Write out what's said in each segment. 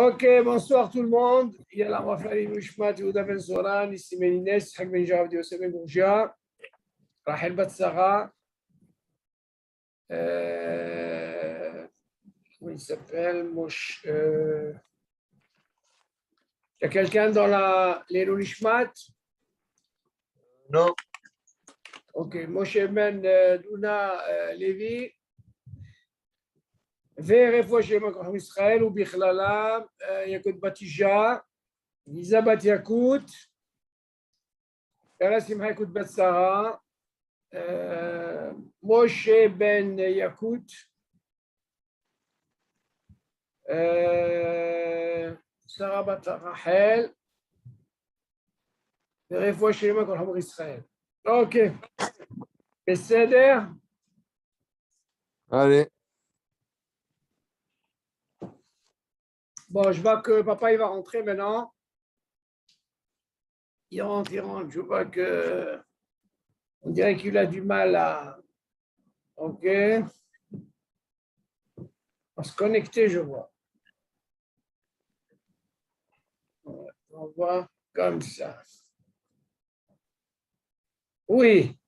Ok, bonsoir tout le monde. يلا موافقين وشمات ودا بن زوران السيمينيس حق بن جاب ديو سبن بوجا راحل بتسغا comment il s'appelle Mosh il y a quelqu'un dans les Lulishmat? Non. Ok, Moshe Ben Duna Lévi ורפואה שלמה כוכב ישראל ובכללם יקות בתיג'ה, גיזה בת יקות, פרס שמחה יקות בת שרה, משה בן יקות, שרה בת רחל, ורפואה שלמה כוכב ישראל. אוקיי, בסדר? Allez. Bon, je vois que papa il va rentrer maintenant. Il rentre. Je vois que on dirait qu'il a du mal à. Ok. À se connecter, je vois. On voit comme ça. Oui.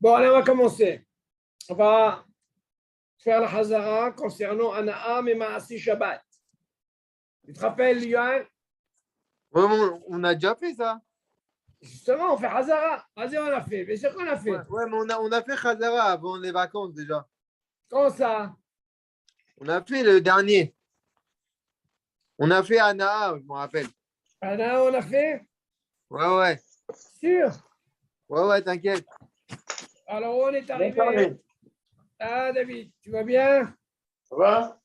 Bon, allez, on va commencer. On va faire la Hazara concernant Ana'am et Maasi Shabbat. Tu te rappelles, Yohan? Ouais, on a déjà fait ça. Justement, on fait Hazara. Vas-y, on a fait. Bien sûr qu'on a fait. Ouais, mais on a fait Khazara avant les vacances déjà. Comment ça? On a fait le dernier. On a fait Anaa, je me rappelle. Ana'am, on a fait? Ouais. Sûr? Ouais, t'inquiète. Alors, on est arrivé. Ah, David, tu vas bien? Ça va?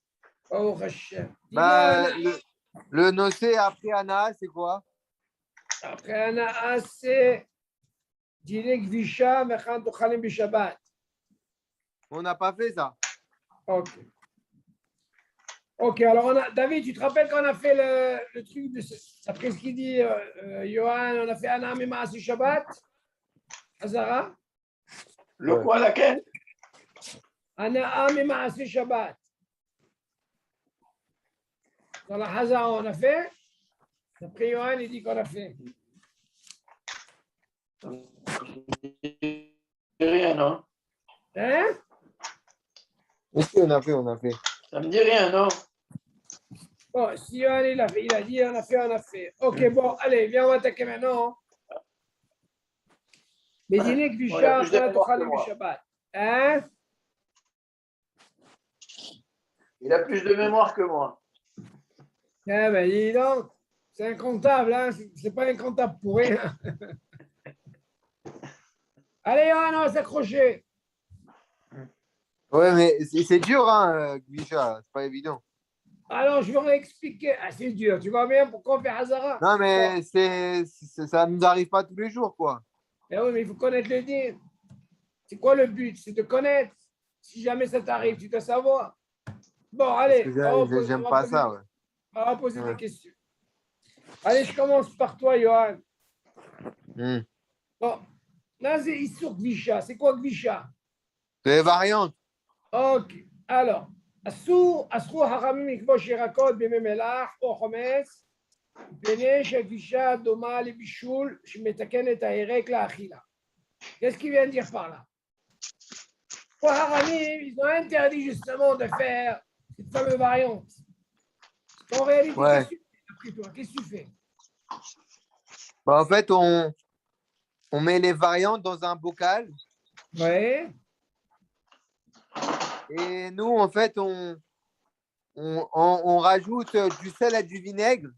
Oh, Hachem. Bah, le nocé après Anaa, c'est quoi? Après Anaa, c'est Dîner Gvisha, Mechan Tochalim Bishabbat. On n'a pas fait ça. Ok, alors David, tu te rappelles qu'on a fait le truc de après ce qu'il dit Johan, on a fait Anam et Maasi Shabbat? Hazara? Le quoi, laquelle? Anam et Maasi Shabbat. Dans la Hazara, on a fait. Après Johan, il dit qu'on a fait. Rien, non? Hein? Oui, on a fait. Ça me dit rien, non? Bon, si Johan, il a dit on a fait. Ok, bon, allez, viens, on va attaquer maintenant. Mais dîner Gvisha, Mechan Tochalim Bishabbat. Hein? Il a plus de mémoire que moi. Eh ben, dis donc, c'est incontable, hein? C'est pas incontable pour rien. Allez, on va s'accrocher. Ouais, mais c'est dur, hein, Grisha. C'est pas évident. Alors, je vais réexpliquer. Ah, c'est dur. Tu vois bien pourquoi on fait Hazara? Non, mais ça nous arrive pas tous les jours, quoi. Eh oui, mais il faut connaître le din. C'est quoi le but? C'est de connaître. Si jamais ça t'arrive, tu dois savoir. Bon, allez. J'aime pas ça, ouais. On va poser des questions. Allez, je commence par toi, Johan. Bon, là, c'est Issour Gvisha. C'est quoi Gvisha? C'est les variantes. Ok. Alors, אסור החכמים לכבוש ירקות בימי מלח או חומץ מפני שהגישה דומה לבישול שמתקן את הירק לאכילה. Qu'est-ce qu'il vient de dire par là? Les Haramim, ils ont interdit justement de faire cette fameuse variante. En réalité, ouais. Qu'est-ce que tu fais? Bah, en fait, on met les variantes dans un bocal. Ouais. Et nous, en fait, on rajoute du sel et du vinaigre,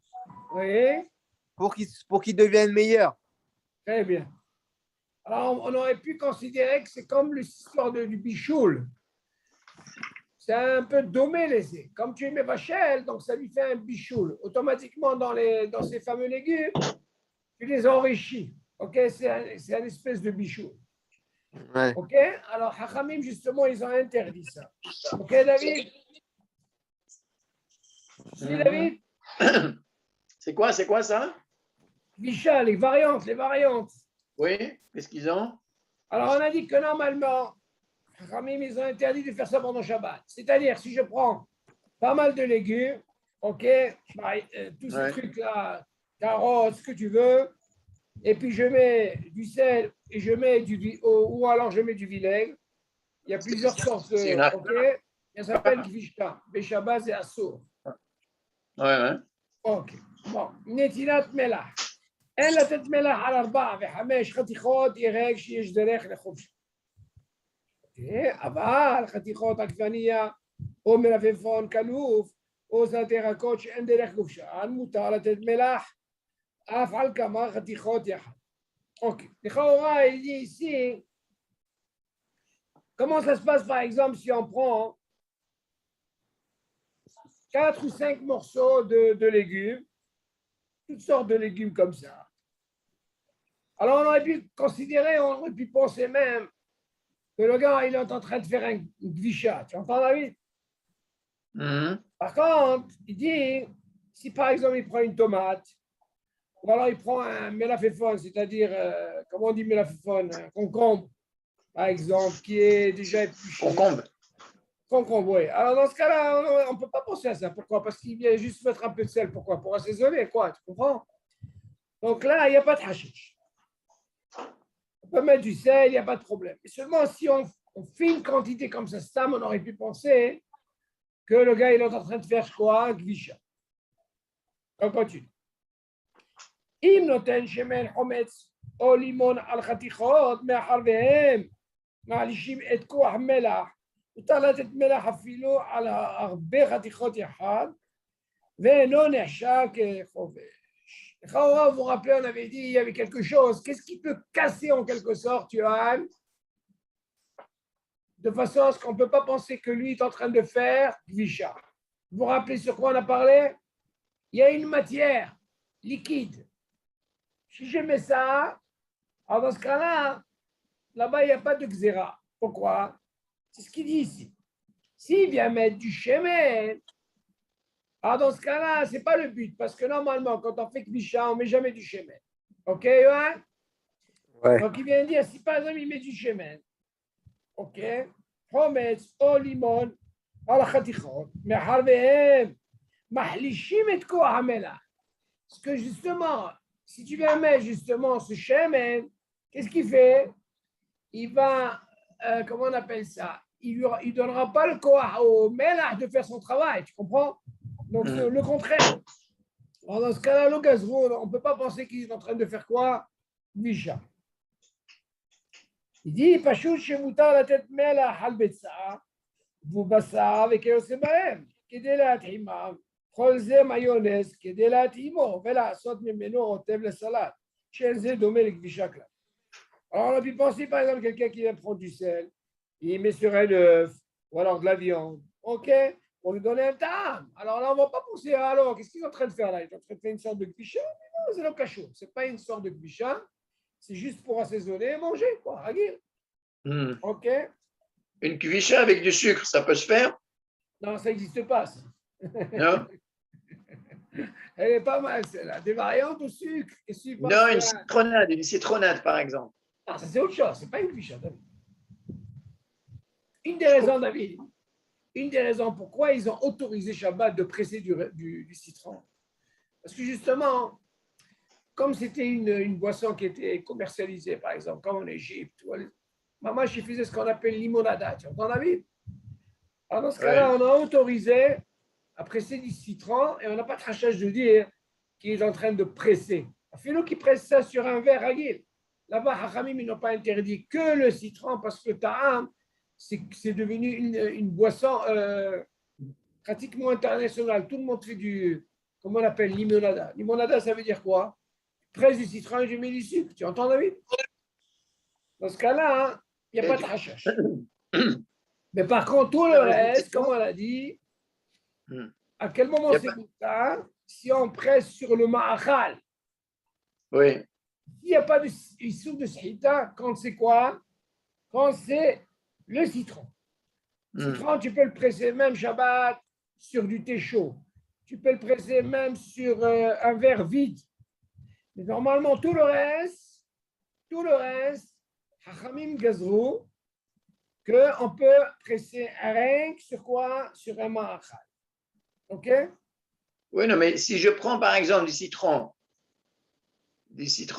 Oui. pour qu'ils deviennent meilleurs. Très bien. Alors, on aurait pu considérer que c'est comme l'histoire du bichoul. C'est un peu domé laissé. Comme tu mets vachel, donc ça lui fait un bichoul. Automatiquement, dans ces fameux légumes, tu les enrichis. Ok, c'est une espèce de bichoul. Ouais. Ok, alors Hachamim, justement, ils ont interdit ça. Ok, David? Si, David? C'est quoi ça? Bicha, les variantes. Oui, qu'est-ce qu'ils ont? Alors, on a dit que normalement, Hachamim, ils ont interdit de faire ça pendant Shabbat. C'est-à-dire, si je prends pas mal de légumes, ok, tous ces Ouais. trucs-là, carottes, ce que tu veux, et puis je mets du sel et je mets ou alors je mets du vinaigre. Il y a plusieurs sortes, C'est une ok, ça s'appelle gvishka, béchabaz et assour. Ouais. ok, bon, נטילת מלח, אין לתת מלח על 4 ו5 חתיכות ירק שיש דרך לחופשה. אבל חתיכות עגבנייה או מלפפון כלוף או זת ירקות שאין דרך גופשן, מותר לתת מלח אף על כמה חתיכות יחד. אוקיי, לכאורה il dit ici, comment ça se passe par exemple si on prend 4 ou 5 morceaux de légumes, toutes sortes de légumes comme ça. Alors on aurait pu considérer, on aurait pu penser même que le gars il est en train de faire un gvisha, tu entends David? Mhm. Par contre, il dit, si par exemple il prend une tomate, ou alors il prend un mélaféphone, c'est-à-dire, comment on dit mélaféphone, un concombre, par exemple, qui est déjà épluché. Concombre. Concombre, oui. Alors dans ce cas-là, on ne peut pas penser à ça. Pourquoi? Parce qu'il vient juste mettre un peu de sel. Pourquoi? Pour assaisonner, quoi, tu comprends? Donc là, il n'y a pas de hashish. On peut mettre du sel, il n'y a pas de problème. Mais seulement si on fait une quantité comme ça, on aurait pu penser que le gars il est en train de faire quoi? Gvisha. On continue. אם נותן שמן חומץ או לימון על חתיכות, מאחר והם מעלישים את כוח מלח, מותר לתת מלח אפילו על הרבה חתיכות יחד, ואינו נחשב כחובש. לכאורה, vous vous rappelez, on avait dit, il y avait quelque chose, qu'est-ce qui peut casser en quelque sorte, Johan, de façon à ce qu'on ne peut pas penser que lui est en train de faire Gvisha. Vous vous rappelez sur quoi on a parlé? Il y a une matière liquide. Si je mets ça, alors dans ce cas-là, là-bas, il n'y a pas de xéra. Pourquoi? C'est ce qu'il dit ici. S'il vient mettre du shemen, alors dans ce cas-là, ce n'est pas le but, parce que normalement, quand on fait kvisha, on ne met jamais du shemen. Ok, Yohan? Ouais. Donc il vient dire, si par exemple, il met du shemen, ok, חומץ או לימון על החתיכות, מאחר והם מחלישים את כוח המלח. Parce que justement, si tu viens mettre justement ce shemen, qu'est-ce qu'il fait? Il va, comment on appelle ça? Il ne donnera pas le koah au ménage de faire son travail, tu comprends? Donc, c'est le contraire. Alors, dans ce cas-là, le gazrou, on ne peut pas penser qu'il est en train de faire quoi? Misha. Il dit, Pachout, Shemutar, la tête mela, halbetsa, vous bassa avec Eosebaem, כדי להתאימה, כל זה מיונז, כדי להתאימו, ולעשות ממנו עוטב לסלט, שאין זה דומה לכבישה כלל. Alors, on a pu penser, par exemple, quelqu'un qui vient prendre du sel, il met sur un œuf, ou alors de la viande, ok, pour lui donner un tam. Alors là, on ne va pas penser, alors, qu'est-ce qu'il est en train de faire là? Il est en train de faire une sorte de kvisha? Non, c'est le cachot. Ce n'est pas une sorte de kvisha, c'est juste pour assaisonner et manger, quoi, ragil. Ok? Une cuvicha avec du sucre, ça peut se faire? Non, ça n'existe pas, ça. Non? Elle est pas mal, celle-là. Des variantes au sucre. Non, une citronnade, par exemple. Ah, ça, c'est autre chose. Ce n'est pas une kvisha, David. Une des raisons, David, une des raisons pourquoi ils ont autorisé Shabbat de presser du citron. Parce que justement, comme c'était une boisson qui était commercialisée, par exemple, comme en Égypte, maman, je faisais ce qu'on appelle limonada. Tu entends, David? Alors, dans ce cas-là, on a autorisé à presser du citron et on n'a pas de rachage de dire qu'il est en train de presser. Fait-nous qui presse ça sur un verre ragil. Là-bas, Hachamim, ils n'ont pas interdit que le citron parce que ta'am, c'est devenu une boisson pratiquement internationale. Tout le monde fait comment on appelle, limonada. Limonada, ça veut dire quoi? Presse du citron et je mets du sucre. Tu entends, David? Dans ce cas-là, il n'y a pas de hashash. Mais par contre, tout le reste, comme on l'a dit, à quel moment c'est ça? Si on presse sur le ma'achal. Oui. Il n'y a pas de issue de shita, quand c'est quoi? Quand c'est le citron. Le citron, tu peux le presser même Shabbat sur du thé chaud. Tu peux le presser même sur un verre vide. Mais normalement, tout le reste, Hachamim Gazrou, qu'on peut presser un ring sur quoi? Sur un ma'achal. OK? Oui, non, mais si je prends par exemple des citrons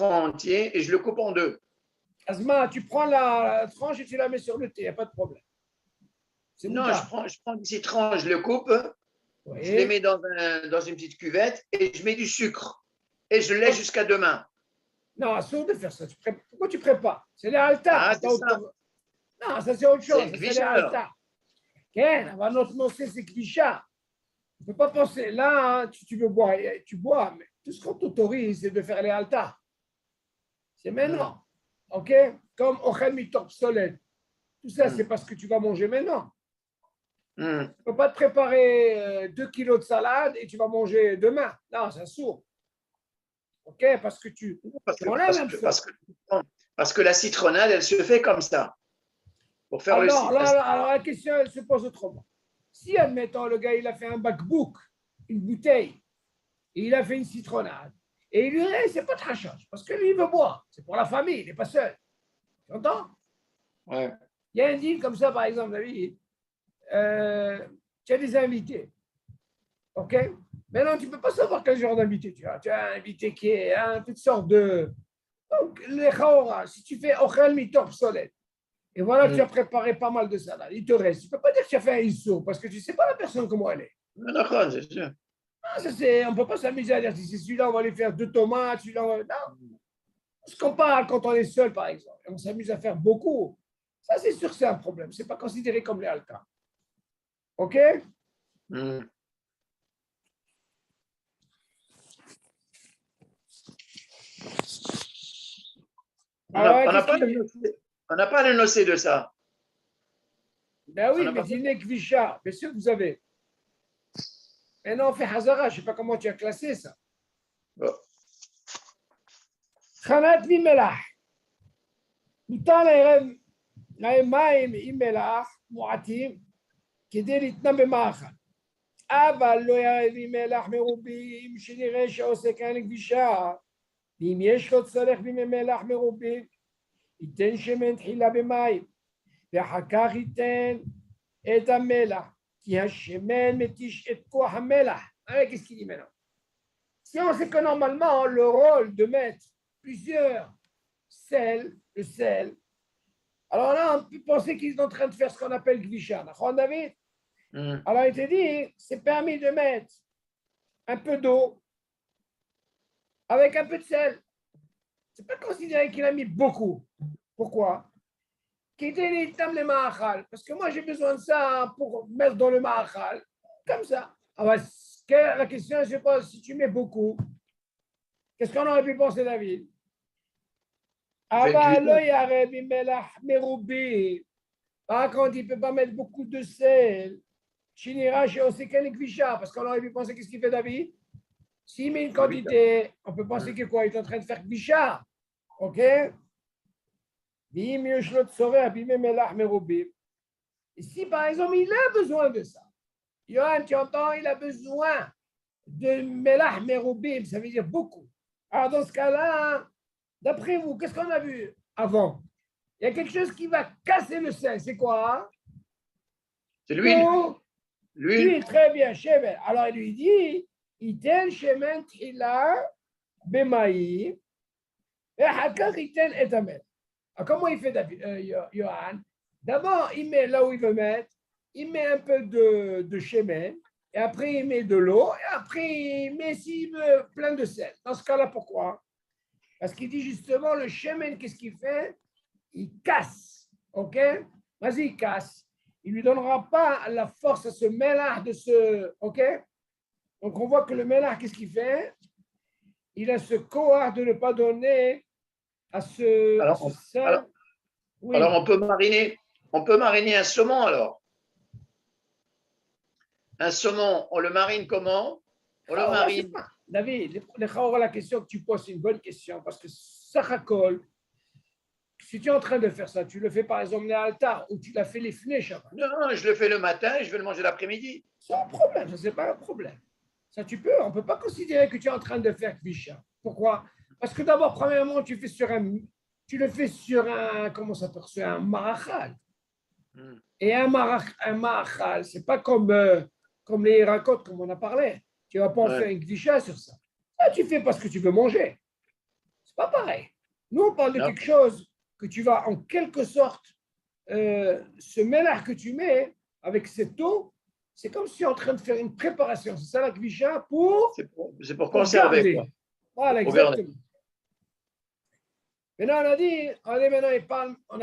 entiers et je le coupe en deux. Asma, tu prends la tranche et tu la mets sur le thé, il n'y a pas de problème. C'est Non, moutarde. je prends des citrons, je le coupe, je les Oui. mets dans une petite cuvette et je mets du sucre. Et je le laisse jusqu'à demain. Non, c'est de faire ça. Pourquoi tu ne prépares? C'est les haltas. Ah, c'est ça. Non, ça c'est autre chose. C'est Ça, c'est les Kvisha alors. haltas. Ken, notre nom, c'est Kvisha. Tu ne peux pas penser, là, hein, tu veux boire, tu bois, mais tout ce qu'on t'autorise, c'est de faire les haltas. C'est maintenant. OK? Comme Ochel Mitor Psolet. Tout ça, c'est parce que tu vas manger maintenant. Tu ne peux pas te préparer 2 kilos de salade et tu vas manger demain. Non, c'est sourd. OK? Parce que tu enlèves un peu. Parce que la citronnade, elle se fait comme ça. Pour faire le Alors la question, elle se pose autrement. Si, admettons, le gars, il a fait un bakbouk, une bouteille, et il a fait une citronnade, et il lui reste, c'est pas très cher, parce que lui, il veut boire. C'est pour la famille, il n'est pas seul. Tu entends? Ouais. Il y a un deal comme ça, par exemple, David. Tu as des invités. OK? Maintenant, tu ne peux pas savoir quel genre d'invité tu as. Tu as un invité qui est toutes sortes de. Donc, les chaora, si tu fais ochel mitop solet, et voilà, tu as préparé pas mal de salade, il te reste. Tu ne peux pas dire que tu as fait un issour, parce que tu ne sais pas la personne comment elle est. D'accord, c'est sûr. Ah, on ne peut pas s'amuser à dire si c'est celui-là, on va lui faire 2 tomates, celui-là, on va. Non. Ce qu'on parle quand on est seul, par exemple, et on s'amuse à faire beaucoup, ça, c'est sûr que c'est un problème. Ce n'est pas considéré comme les haltas. OK? On n'a pas le nocé de ça. Ben oui, mais dîner kvisha, bien sûr que vous avez. Et non, on fait hazara, je ne sais pas comment tu as classé ça. Khanat mimelah. מותר להם מים עם מלח מועטים כדי להתנם במאכל. אבל לא ירד עם מלח מרובים שנראה שעושה כאן כבישה. ואם יש לו צורך במלח מרובים, ייתן שמן תחילה במים, ואחר כך ייתן את המלח, כי השמן מתיש את כוח המלח. Qu'est-ce qu'il dit maintenant? Si on sait que normalement, le rôle de mettre plusieurs le sel, alors là, on peut penser qu'ils sont en train de faire ce qu'on appelle Gvisha. David? Alors, il te dit, c'est permis de mettre un peu d'eau avec un peu de sel. Ce n'est pas considéré qu'il a mis beaucoup. Pourquoi? Parce que moi, j'ai besoin de ça pour mettre dans le ma'achal. Comme ça. Alors, la question, je ne sais pas, si tu mets beaucoup, qu'est-ce qu'on aurait pu penser, David? Par contre, il ne peut pas mettre beaucoup de sel. Parce qu'on aurait pu penser, qu'est-ce qu'il fait, David? S'il met une quantité, on peut penser que quoi? Il est en train de faire kvisha. OK? Et si, par exemple, il a besoin de ça, Yohan, tu entends, il a besoin de melah merubim, ça veut dire beaucoup. Alors, dans ce cas-là, d'après vous, qu'est-ce qu'on a vu avant? Il y a quelque chose qui va casser le sel. C'est quoi? C'est l'huile. L'huile, très bien, shemen. Alors, il lui dit, iten shemen tchila bemaï, et hakar iten etamel. Alors, comment il fait, Yohan? D'abord, il met là où il veut mettre, il met un peu de shemen, et après, il met de l'eau, et après, il met, s'il veut, plein de sel. Dans ce cas-là, pourquoi? Parce qu'il dit justement, le shemen, qu'est-ce qu'il fait? Il casse. OK? Vas-y, il casse. Il ne lui donnera pas la force à ce mélange de ce. OK? Donc, on voit que le mélange, qu'est-ce qu'il fait? Il a ce courage de ne pas donner à ce. Oui. Alors, on peut mariner un saumon, alors. Un saumon, on le marine comment? On le marine. David, la question que tu poses, c'est une bonne question parce que ça racole. Si tu es en train de faire ça, tu le fais par exemple les altar ou tu l'as fait les fnés. Non, je le fais le matin et je vais le manger l'après-midi. C'est un problème, ça c'est pas un problème. Ça tu peux, on ne peut pas considérer que tu es en train de faire kvisha. Pourquoi? Parce que d'abord, premièrement, tu le fais sur un, comment ça s'appelle, sur un marachal. Et un marachal, c'est pas comme les racotes comme on a parlé. Tu ne vas pas en faire une kdisha sur ça. Ça, tu fais parce que tu veux manger. C'est pas pareil. Nous, on parle de Non. quelque chose que tu vas en quelque sorte, ce mélange que tu mets avec cette eau, c'est comme si tu es en train de faire une préparation. C'est ça la kdisha C'est pour pour conserver, garder. quoi. Voilà, Pour garder. exactement. Maintenant, on a dit, allez, maintenant, on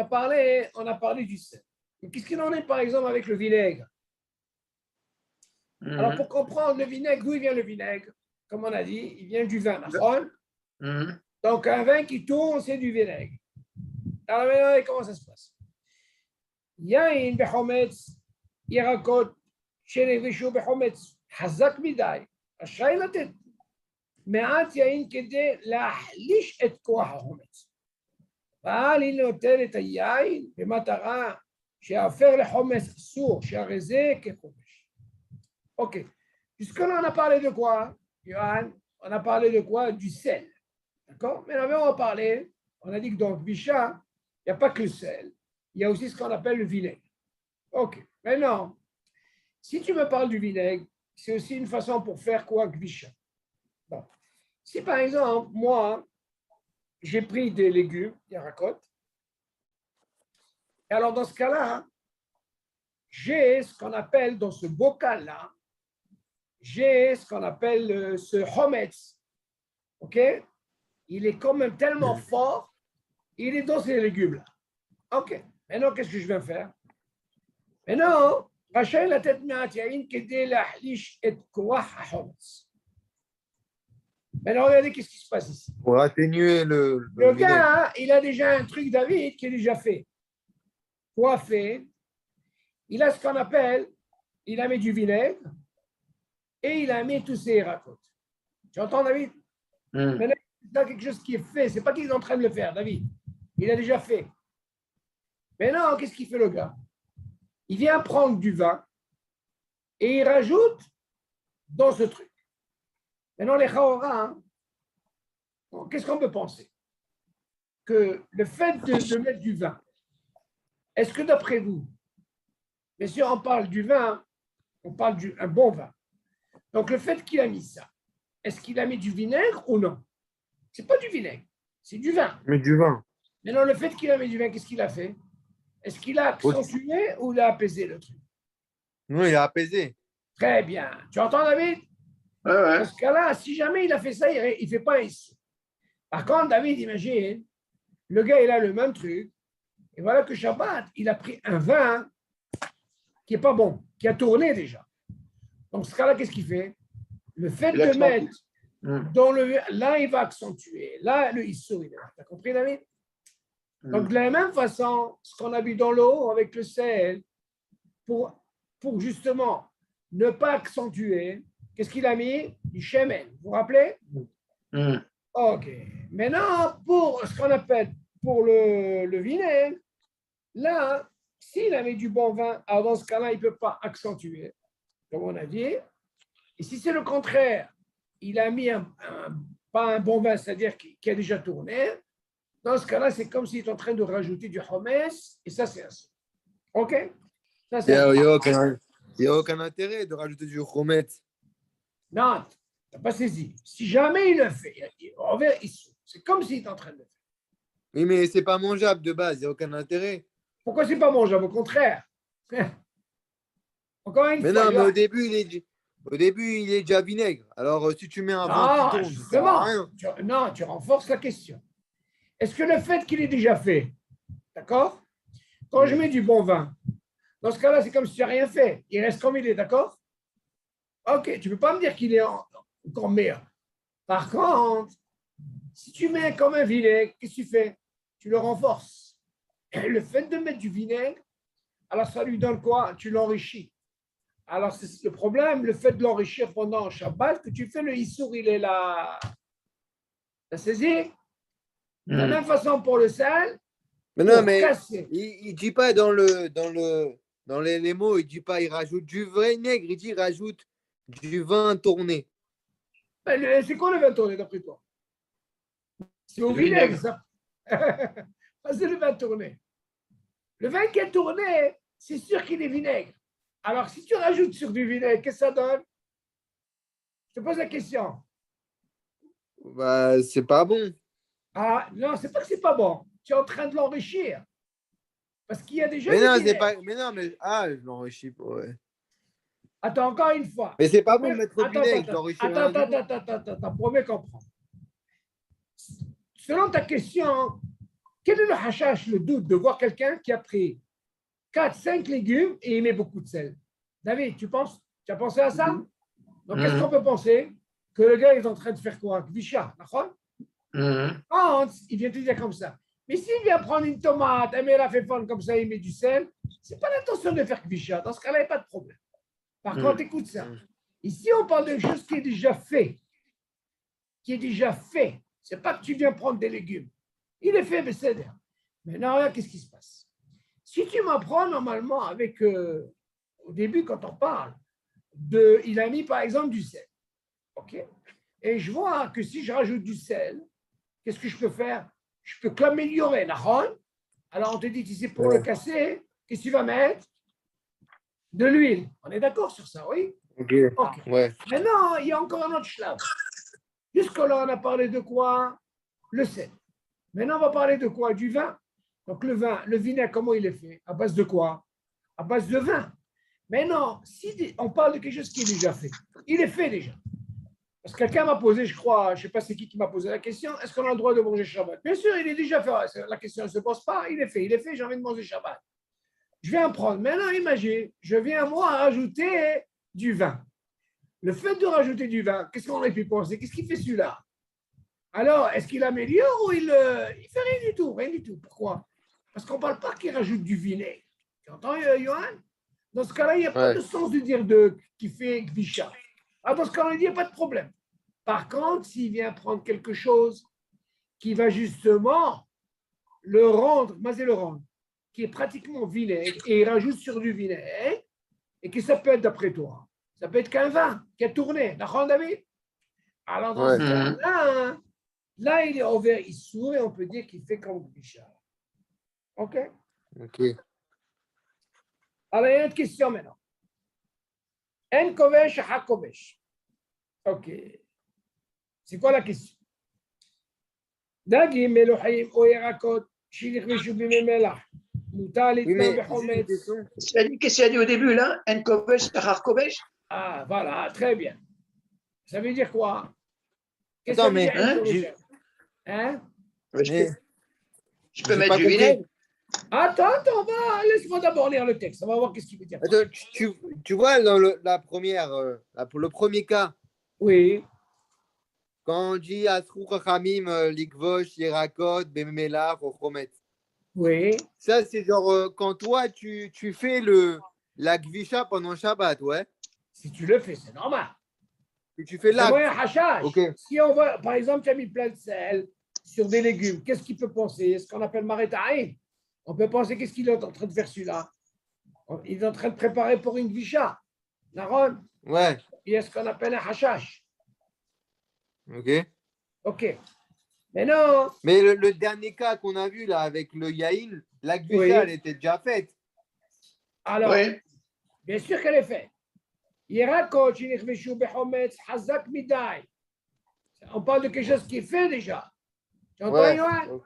a parlé du sel. Mais qu'est-ce qu'il en est, par exemple, avec le vinaigre? Alors, pour comprendre le vinaigre, d'où il vient le vinaigre? Comme on a dit, il vient du vin. Mhm. Donc, un vin qui tourne, c'est du vinaigre. Alors, maintenant, comment ça se passe? יין בחומץ, ירקות שנלבשו בחומץ חזק מדי, רשאי לתת מעט יין כדי להחליש את כוח החומץ. אבל היא נותנת את היין במטרה שיהפר לחומץ אסור, שהרי זה כחומש. Ok. Jusque-là, on a parlé de quoi, Johan? On a parlé de quoi? Du sel. D'accord? Mais on va parler, on a dit que dans le Bisha, il n'y a pas que le sel, il y a aussi ce qu'on appelle le vinaigre. Ok. Maintenant, si tu me parles du vinaigre, c'est aussi une façon pour faire quoi, Gvisha? Bon. Si par exemple, moi, j'ai pris des légumes, des racottes, et alors dans ce cas-là, j'ai ce qu'on appelle dans ce bocal-là, j'ai ce qu'on appelle ce hometz. Ok? Il est quand même tellement fort, il est dans ces légumes-là. Ok. Maintenant, qu'est-ce que je vais faire? Maintenant, Rachel la tête mi'atiaïn kedé lahlish et kouah hometz. Maintenant, regardez qu'est-ce qui se passe ici. Pour atténuer le Le vinaigre. gars, il a déjà un truc, David, qui est déjà fait. Quoi fait? Il a ce qu'on appelle, il a mis du vinaigre et il a mis tous ses racottes. Tu entends, David? Mhm. Maintenant, c'est quelque chose qui est fait. C'est pas qu'il est en train de le faire, David. Il a déjà fait. Maintenant, qu'est-ce qu'il fait le gars? Il vient prendre du vin et il rajoute dans ce truc. Maintenant, les chaora, qu'est-ce qu'on peut penser? Que le fait de mettre du vin, est-ce que d'après vous, bien sûr, on parle du vin, on parle d'un bon vin. Donc, le fait qu'il a mis ça, est-ce qu'il a mis du vinaigre ou non? C'est pas du vinaigre, c'est du vin. Mais du vin. Maintenant, le fait qu'il a mis du vin, qu'est-ce qu'il a fait? Est-ce qu'il a accentué ou il a apaisé le truc? Non, il a apaisé. Très bien. Tu entends, David? Ouais, ouais. Dans ce cas-là, si jamais il a fait ça, il ne fait pas ici. Par contre, David, imagine, le gars, il a le même truc. Et voilà que Shabbat, il a pris un vin qui n'est pas bon, qui a tourné déjà. Donc, ce cas-là, qu'est-ce qu'il fait? Le fait Il de accentue. mettre Mhm. dans le... Là, il va accentuer. Là, le issou, il est là. Tu as compris, David? Donc, de la même façon, ce qu'on a vu dans l'eau avec le sel, pour justement ne pas accentuer, qu'est-ce qu'il a mis? Du shemen. Vous vous rappelez? Mhm. Ok. Maintenant, pour ce qu'on appelle pour le vinaigre, là, s'il a mis du bon vin, alors dans ce cas-là, il ne peut pas accentuer, comme on a dit. Et si c'est le contraire, il a mis pas un bon vin, c'est-à-dire qui a déjà tourné, dans ce cas-là, c'est comme s'il est en train de rajouter du homès, et ça, c'est ainsi. OK? Ça, Il c'est n'y a aucun intérêt de rajouter du chomet. non, tu n'as pas saisi. Si jamais il le fait, c'est comme s'il est en train de le faire. Oui, mais c'est pas mangeable de base, il n'y a aucun intérêt. Pourquoi c'est pas mangeable? Au contraire. Encore une Mais fois, non, mais au début, il est déjà vinaigre. Alors, si tu mets un vin qui non, tourne, ça sert à justement, rien. tu renforces la question. Est-ce que le fait qu'il est déjà fait, d'accord? Quand je mets du bon vin, dans ce cas-là, c'est comme si tu n'as rien fait. Il reste comme il est, d'accord? Ok, tu ne peux pas me dire qu'il est encore meilleur. Par contre, si tu mets comme un vinaigre, qu'est-ce que tu fais? Tu le renforces. Et le fait de mettre du vinaigre, alors ça lui donne quoi? Tu l'enrichis. Alors, c'est le problème, le fait de l'enrichir pendant Shabbat, que tu fais le issour, il est là. T'as saisi? De la même façon pour le sel, Mais non, pour mais casser. il ne dit pas dans les mots, il dit pas, il rajoute du vinaigre, il dit, il rajoute du vin tourné. C'est quoi le vin tourné d'après toi? C'est au Le vinaigre, vinaigre. ça. C'est le vin tourné. Le vin qui est tourné, c'est sûr qu'il est vinaigre. Alors, si tu rajoutes sur du vinaigre, qu'est-ce que ça donne? Je te pose la question. Bah, c'est pas bon. Ah, non, c'est pas que c'est pas bon. Tu es en train de l'enrichir. Parce qu'il y a déjà Mais des non, c'est vinaigres. pas. Mais non, mais. Ah, je l'enrichis pas, ouais. Attends, encore une fois. Mais c'est pas bon de mettre au Attends, vinaigre, je l'enrichis rien du tout. attends, promets comprendre. Selon ta question, quel est le hashash, le doute de voir quelqu'un qui a pris 4, 5 légumes et il met beaucoup de sel? David, tu as pensé à ça? Donc, qu'est-ce qu'on peut penser? Que le gars est en train de faire quoi? Kvisha, d'accord? Hans, il vient te dire comme ça. Mais s'il vient prendre une tomate, un mélaféphone comme ça, il met du sel, c'est pas l'intention de faire kvisha. Dans ce cas-là, il n'y a pas de problème. Par contre, écoute ça. Ici, on parle de chose qui est déjà fait. Qui est déjà fait. C'est pas que tu viens prendre des légumes. Il est fait, mais c'est d'air. Maintenant, regarde, qu'est-ce qui se passe? Si tu m'apprends normalement avec, au début, quand on parle, il a mis par exemple du sel. OK? Et je vois que si je rajoute du sel, qu'est-ce que je peux faire? Je peux que l'améliorer, d'accord? Alors on te dit, si c'est pour le casser, qu'est-ce que tu vas mettre? De l'huile. On est d'accord sur ça, oui? Ok. OK. Ouais. Maintenant, il y a encore un autre schlaf. Jusque-là, on a parlé de quoi? Le sel. Maintenant, on va parler de quoi? Du vin. Donc le vin, le vinaigre, comment il est fait? À base de quoi? À base de vin. Maintenant, si on parle de quelque chose qui est déjà fait, il est fait déjà. Parce que quelqu'un m'a posé, je crois, je ne sais pas c'est qui m'a posé la question, est-ce qu'on a le droit de manger Shabbat? Bien sûr, il est déjà fait. La question ne se pose pas, il est fait, j'ai envie de manger Shabbat. Je vais en prendre. Maintenant, imagine, je viens moi rajouter du vin. Le fait de rajouter du vin, qu'est-ce qu'on aurait pu penser? Qu'est-ce qu'il fait celui-là? Alors, est-ce qu'il améliore ou il fait rien du tout? Rien du tout. Pourquoi? Parce qu'on ne parle pas qu'il rajoute du vinaigre. Tu entends, Johan? Dans ce cas-là, il n'y a pas de sens de dire qui fait Gvisha. Ah, dans ce cas-là, il n'y a pas de problème. Par contre, s'il vient prendre quelque chose qui va justement le rendre, maser le rendre, qui est pratiquement vinaigre, et il rajoute sur du vinaigre, et que ça peut être d'après toi, ça peut être qu'un vin qui a tourné, d'accord, David? Alors, dans ce cas-là, là, il est ouvert, il sourit, et on peut dire qu'il fait comme Gvisha. OK? Ok. Alors, il y a une autre question maintenant. En kovesh, ha kovesh. OK. C'est quoi la question? דגים מלוחים או ירקות שנכבשו במי מלח, מותר Oui, לטמון mais בחומץ. Qu'est-ce qu'il a dit au début, là? En kovesh, tachar kovesh? Ah, voilà, très bien. Ça veut dire quoi? Qu'est-ce que attends, ça veut mais dire en kovesh? j'ai Hein? Je peux j'ai mettre pas du compris. vinaigre? Attends, laisse-moi d'abord lire le texte. On va voir qu'est-ce qu'il veut dire. Attends, tu vois, dans la première, pour le premier cas, Oui, quand on dit Asrou Chachamim, Likvosh, Yerakot, Bemelach, Ochomet, oui. ça, c'est genre quand toi, tu fais la Gvisha pendant Shabbat, ouais. Si tu le fais, c'est normal. Et tu fais C'est moins l'acte. un hachage. Ok. Si on va, par exemple, tu as mis plein de sel sur des légumes, qu'est-ce qu'il peut penser? Ce qu'on appelle marétaïm. On peut penser qu'est-ce qu'il est en train de faire celui-là? Il est en train de préparer pour une visha. Naron, Ouais. il y a ce qu'on appelle un hashash. Ok. OK. Maintenant, Mais le dernier cas qu'on a vu là avec le Yahin, la Gvisha, Oui. elle était déjà faite. alors, Oui. bien sûr qu'elle est faite. Yirakot, shinichveshu bechometz, hazak midai. On parle de quelque chose qui est fait déjà. Tu entends, Ouais. Yohan?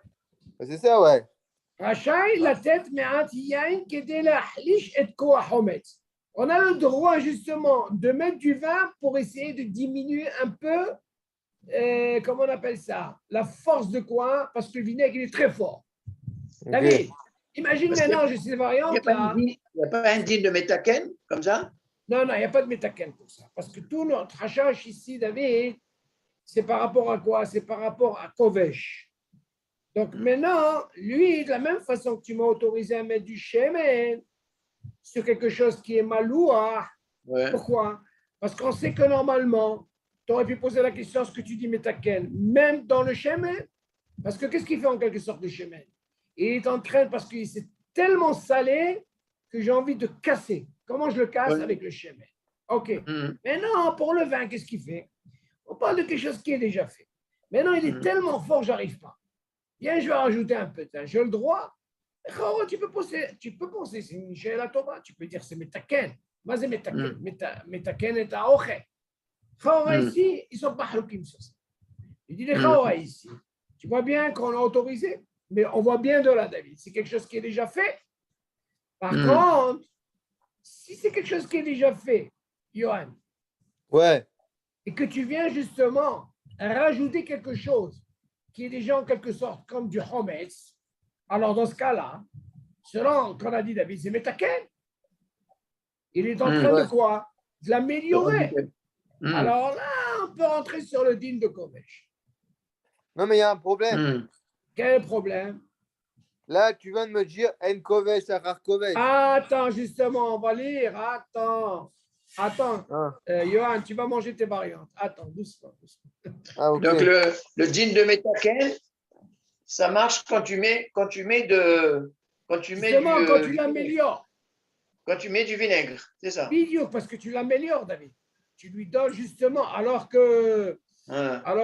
C'est ça, ouais. רשאי לתת מעט יין כדי להחליש את כוח חומץ. On a le droit justement de mettre du vin pour essayer de diminuer un peu, comment on appelle ça, la force de quoi? Parce que le vinaigre il est très fort. Ok. David, imagine Parce que- maintenant, j'ai ces Il n'y a variantes pas là. un din de métaken, comme ça? Non, il n'y a pas de métaken pour ça. Parce que tout notre hachage ici, David, c'est par rapport à quoi? C'est par rapport à Kovesh. Donc maintenant, lui, de la même façon que tu m'as autorisé à mettre du shemen sur quelque chose qui est maloua, Ouais. pourquoi? Parce qu'on sait que normalement, tu aurais pu poser la question, ce que tu dis métaken, même dans le shemen, parce que qu'est-ce qu'il fait en quelque sorte le shemen? Il est en train, parce que c'est tellement salé que j'ai envie de casser. Comment je le casse? Ouais. Avec le shemen. OK. Mhm. Maintenant, pour le vin, qu'est-ce qu'il fait? On parle de quelque chose qui est déjà fait. Maintenant, il est Mhm. tellement fort, j'arrive pas. Bien, je vais rajouter un peu. J'ai le droit. Tu peux penser, c'est une la Torah. Tu peux dire c'est metaken. Mais c'est metaken. Metaken est à oche. Chaora ici, ils sont pas haloukim sur ça. Il dit les Chaora ici. Tu vois bien qu'on a autorisé, mais on voit bien de là, David. C'est quelque chose qui est déjà fait. Par contre, si c'est quelque chose qui est déjà fait, Johan, Ouais. et que tu viens justement rajouter quelque chose qui est déjà en quelque sorte comme du Hometz, alors dans ce cas-là, selon qu'on a dit David, c'est Metaken. Il est en train de quoi? De l'améliorer. Alors là, on peut rentrer sur le din de Kovesh. Non, mais il y a un problème. Quel est le problème? Là, tu viens de me dire En Kovesh, Achar Kovesh. Attends, justement, on va lire. Attends. Johan, tu vas manger tes variantes. Attends, doucement. Ah, ok. Donc, le din de Metaken, ça marche quand tu mets quand tu l'améliores. Quand tu mets du vinaigre, c'est ça. Vidéo, parce que tu l'améliores, David. Tu lui donnes justement, alors que à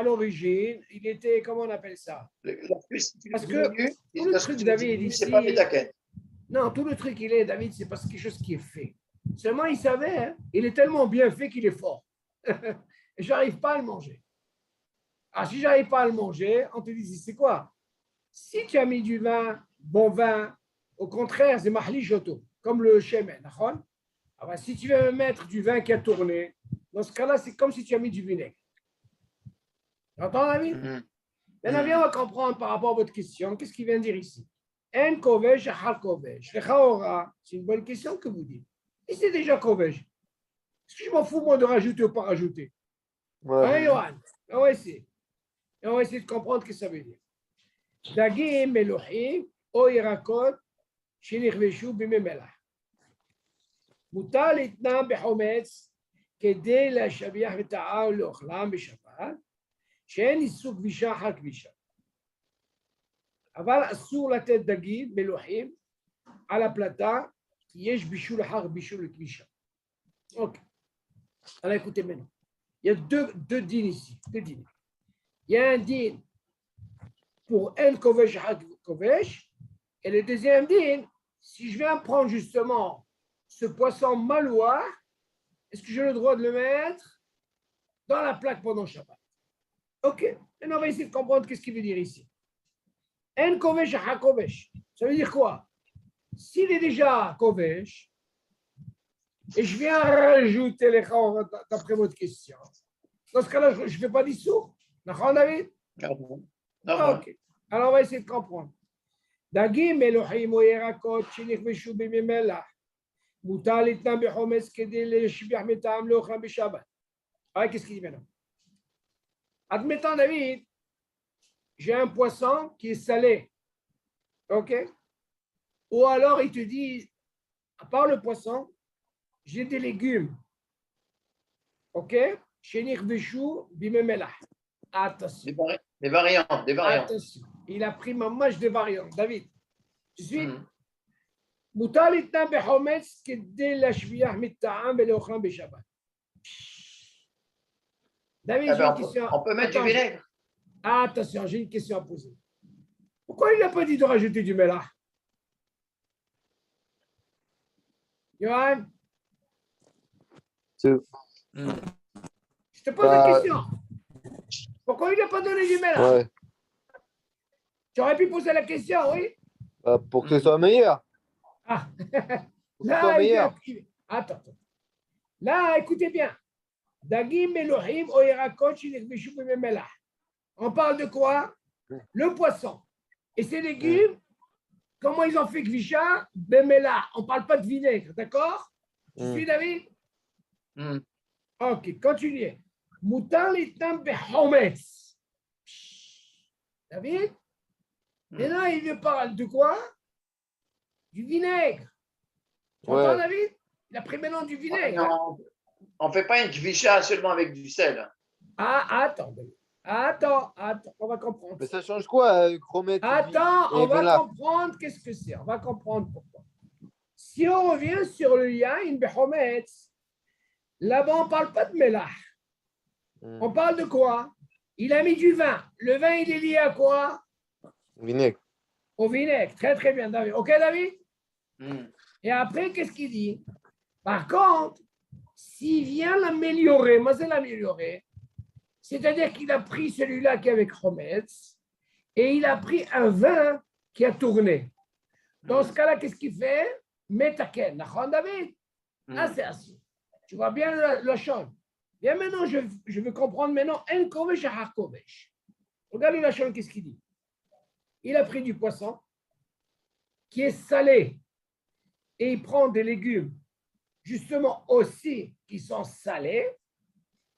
l'origine, il était, comment on appelle ça? Parce que tout le truc, David, ici, c'est pas Metaken. non, tout le truc, il est, David, c'est parce que quelque chose qui est fait. Seulement, il savait, hein, il est tellement bien fait qu'il est fort. Et j'arrive pas à le manger. Ah, si j'arrive pas à le manger, on te dit, c'est quoi? Si tu as mis du vin, bon vin, au contraire, c'est mahli joto, comme le shemen. Alors, si tu veux mettre du vin qui a tourné, dans ce cas-là, c'est comme si tu as mis du vinaigre. Tu entends, David? Maintenant, viens, on va comprendre par rapport à votre question. Qu'est-ce qu'il vient de dire ici? En kovesh, hal kovesh. C'est une bonne question que vous dites. Et c'est déjà kovesh. Est-ce que je m'en fous, moi, de rajouter ou pas rajouter? Ouais. Johan, on va essayer. Et on va essayer de comprendre ce que ça veut dire. Dagim melohim, o irakot, shenichveshu bimemelah. מותר להתנם בחומץ כדי להשביח וטעה ולאוכלם בשבת, שאין איסור כבישה אחר כבישה. אבל אסור לתת דגים מלוחים על הפלטה, כי יש בישול אחר בישול לכבישה. Ok. Alors écoutez maintenant. Il y a deux dînes ici. Deux dînes. Il y a un dîne pour un kovesh kovesh, et le deuxième dîne, si je viens prendre justement ce poisson maloir, est-ce que j'ai le droit de le mettre dans la plaque pendant Shabbat? Ok. Maintenant, on va essayer de comprendre qu'est-ce qu'il veut dire ici. En kovesh ha kovesh. Ça veut dire quoi? S'il est déjà kovesh, et je viens rajouter les chors d'après votre question, dans ce cas-là, je ne fais pas d'issou. D'accord, David? Non. Ok. Alors, on va essayer de comprendre. Dagim elohim ou yerakot shenichveshu bimimelach. מותר להתנם בחומץ כדי להשביח מטעם לאוכלם בשבת. Qu'est-ce qu'il dit maintenant? Admettons, David, j'ai un poisson qui est salé. OK? Ou alors, il te dit, à part le poisson, j'ai des légumes. OK? Shenichveshu bimemelah. Attention. Des variantes. Attention. Il a pris ma mâche de variantes. David, tu suis? מותר להתנם בחומץ כדי להשביח מטעם ולאוכלם בשבת. David, j'ai une question. On peut mettre du vinaigre. Attention, j'ai une question à poser. Pourquoi il n'a pas dit de rajouter du mélah? Johan? Je te pose la question. Pourquoi il n'a pas donné du mélah? Ouais. Tu aurais pu poser la question, oui? Pour que ce soit meilleur. Ah. Là, Attends. Là, écoutez bien. Dagim Elohim o Yerakot shenichveshu bimemelah. On parle de quoi? Le poisson. Et ces légumes, comment ils ont fait kvisha? Bemelah. On ne parle pas de vinaigre, d'accord? Tu suis, David? Ok, continuez. Mutar litnam bechometz. David? Et là, il me parle de quoi? Du vinaigre. Tu entends, David? Il a pris maintenant du vinaigre. Non, on ne fait pas une kvisha seulement avec du sel. Ah, attends, on va comprendre. Mais ça change quoi, chromètre? Attends, on va comprendre qu'est-ce que c'est. On va comprendre pourquoi. Si on revient sur le yain bechometz, là-bas, on ne parle pas de mélah. On parle de quoi? Il a mis du vin. Le vin, il est lié à quoi? Vinaigre. Au vinaigre. Très, très bien, David. OK, David? Et après, qu'est-ce qu'il dit? Par contre, s'il vient l'améliorer, mais c'est l'améliorer, c'est-à-dire qu'il a pris celui-là qui est avec Chometz et il a pris un vin qui a tourné. Dans ce cas-là, qu'est-ce qu'il fait? Metaken, Nachon David. Ah, c'est assis. Tu vois bien la chose. Bien maintenant, je veux comprendre maintenant, En Kovesh et Har Kovesh. Regarde la chose, qu'est-ce qu'il dit? Il a pris du poisson qui est salé et il prend des légumes justement aussi qui sont salés.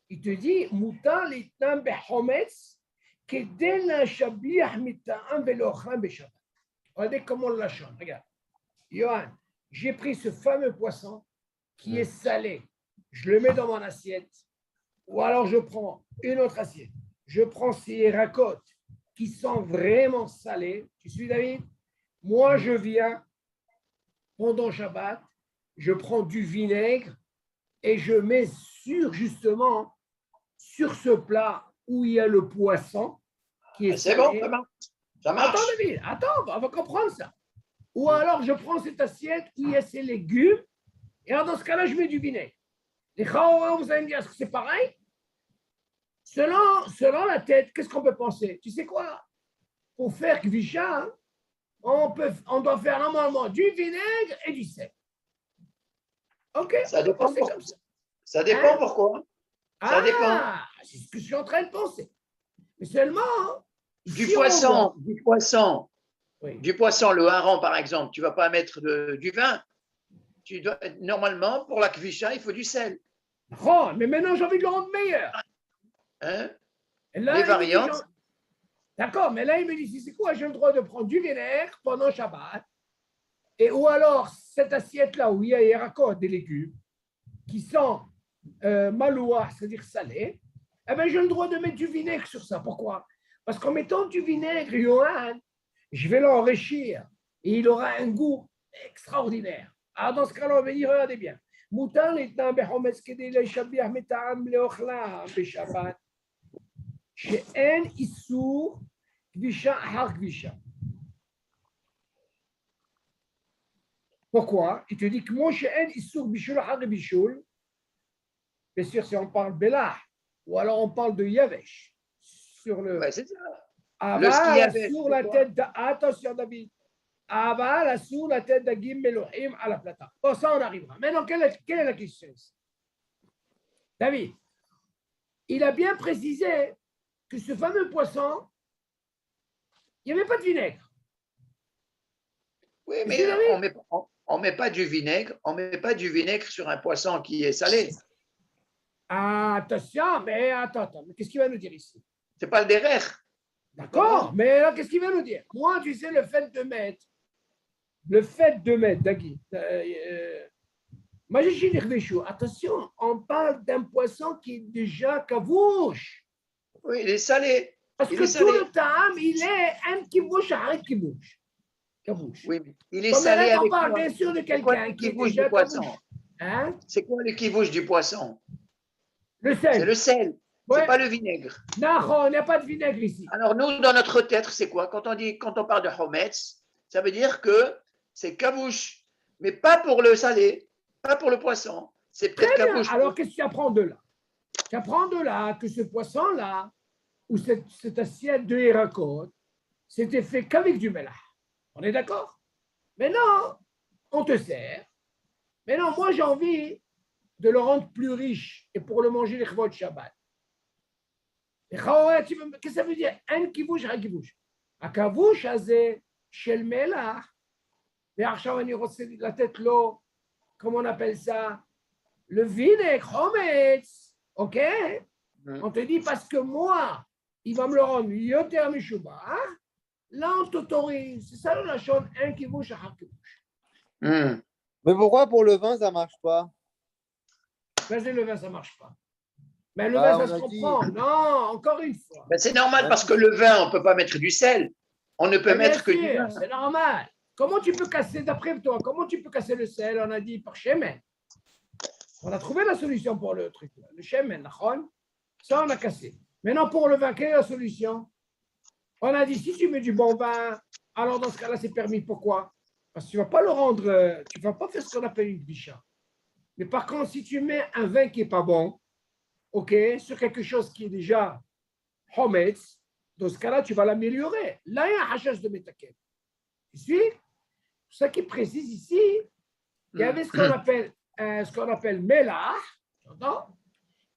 Il te dit, Moutar l'itnam bechometz kedel la shabliach mita'am velocham beshabbat. Regardez comment on l'a chante. Regarde. Johan, j'ai pris ce fameux poisson qui est salé. Je le mets dans mon assiette. Ou alors je prends une autre assiette. Je prends ces racottes qui sont vraiment salées. Tu suis, David? Moi, je viens pendant Shabbat, je prends du vinaigre et je mets justement sur ce plat où il y a le poisson qui est C'est salé. bon, ça marche. Attends, David, attends, on va comprendre ça. Ou alors, je prends cette assiette où il y a ces légumes, et alors dans ce cas-là, je mets du vinaigre. Les chaos, vous allez me dire, est-ce que c'est pareil? Selon la tête, qu'est-ce qu'on peut penser? Tu sais quoi? Pour faire kvisha, on doit faire normalement du vinaigre et du sel. OK? Ça dépend, comme ça. Ça dépend pourquoi. Ça dépend. C'est ce que je suis en train de penser. Mais seulement, Du si poisson, Oui. du poisson, le hareng par exemple, tu ne vas pas mettre du vin. Normalement, pour la kvisha, il faut du sel. Oh, mais maintenant, j'ai envie de le rendre meilleur. Hein? Et là, Les il me dit, variantes. D'accord, mais là, il me dit, c'est quoi? J'ai le droit de prendre du vinaigre pendant Shabbat. Et ou alors, cette assiette-là où il y a Yerakot, des légumes, qui sont maloua, c'est-à-dire salés, eh bien, j'ai le droit de mettre du vinaigre sur ça. Pourquoi? Parce qu'en mettant du vinaigre, Johan, je vais l'enrichir et il aura un goût extraordinaire. Alors, dans ce cas-là, on va dire, regardez bien. Moutan l'itna bechometz kedei leishabiach meta'am leochla beshabbat. שאין איסור כבישה אחר כבישה. Pourquoi? Il te dit que moi, שאין איסור בישול אחר בישול, bien sûr, si on parle belah, ou alors on parle de yavesh, sur le... Ouais, c'est ça. Aval, sur la tête attention David, aval, sur la tête d'Agim Melohim à la plata. Bon, ça, on arrivera. Maintenant, quelle est la question ici? David, il a bien précisé que ce fameux poisson, il n'y avait pas de vinaigre. Oui, mais on met pas du vinaigre. On met pas du vinaigre sur un poisson qui est salé. Attention, mais attends, mais qu'est-ce qu'il va nous dire ici? C'est pas le derrière. D'accord, mais là, qu'est-ce qu'il va nous dire? Moi, tu sais, le fait de mettre, Dagui, attention, on parle d'un poisson qui est déjà kavouche. Oui, il est salé. Parce Il que est salé. tout le temps, il est un kibouche à un kibouche. Oui, mais il est Comme salé là, on avec parle quoi? bien sûr de C'est quoi quelqu'un le qui est kibouche déjà du poisson? kavouche. Hein? C'est quoi le kibouche du poisson? Le C'est sel. le sel. Ouais. C'est pas le vinaigre. Non, il n'y a pas de vinaigre ici. Alors nous, dans notre tête, c'est quoi? Quand on parle de chometz, ça veut dire que c'est kavouche, mais pas pour le salé, pas pour le poisson. C'est peut-être Très bien. kavouche. Alors, qu'est-ce que tu apprends de là? Tu apprends de là que ce poisson-là, ou cette assiette de Hérakot, c'était fait qu'avec du mélange. On est d'accord? Maintenant, on te sert. Maintenant, moi, j'ai envie de le rendre plus riche et pour le manger les chevaux de Shabbat. Qu'est-ce que ça veut dire? Un kibouche, un kibouche. Un kibouche, c'est chez le mélange. Et עכשיו אני רוצה לתת לו, comment on appelle ça? Le vinaigre, chometz. OK? On te dit parce que moi, il va me le rendre yoter mishubah. Là, on t'autorise. C'est ça la chose, un kibouche à un kibouche. Mais pourquoi pour le vin, ça marche pas? Vas-y, le vin, ça marche pas. Mais le vin, ça se comprend. Non, encore une fois. Ben, c'est normal parce que le vin, on ne peut pas mettre du sel. On ne peut mettre que du vin. C'est normal. Comment tu peux casser, d'après toi, comment tu peux casser le sel? On a dit par shemen. On a trouvé la solution pour le truc. Le shemen, ça, on a cassé. Maintenant, pour le vin, quelle est la solution? On a dit, si tu mets du bon vin, alors dans ce cas-là, c'est permis. Pourquoi? Parce que tu ne vas pas le rendre, tu ne vas pas faire ce qu'on appelle une bicha. Mais par contre, si tu mets un vin qui n'est pas bon, OK, sur quelque chose qui est déjà Hometz, dans ce cas-là, tu vas l'améliorer. Là, il y a un hachage de Metaken. Tu suis? C'est ça qui précise ici. Il y avait ce qu'on appelle Melach, tu entends?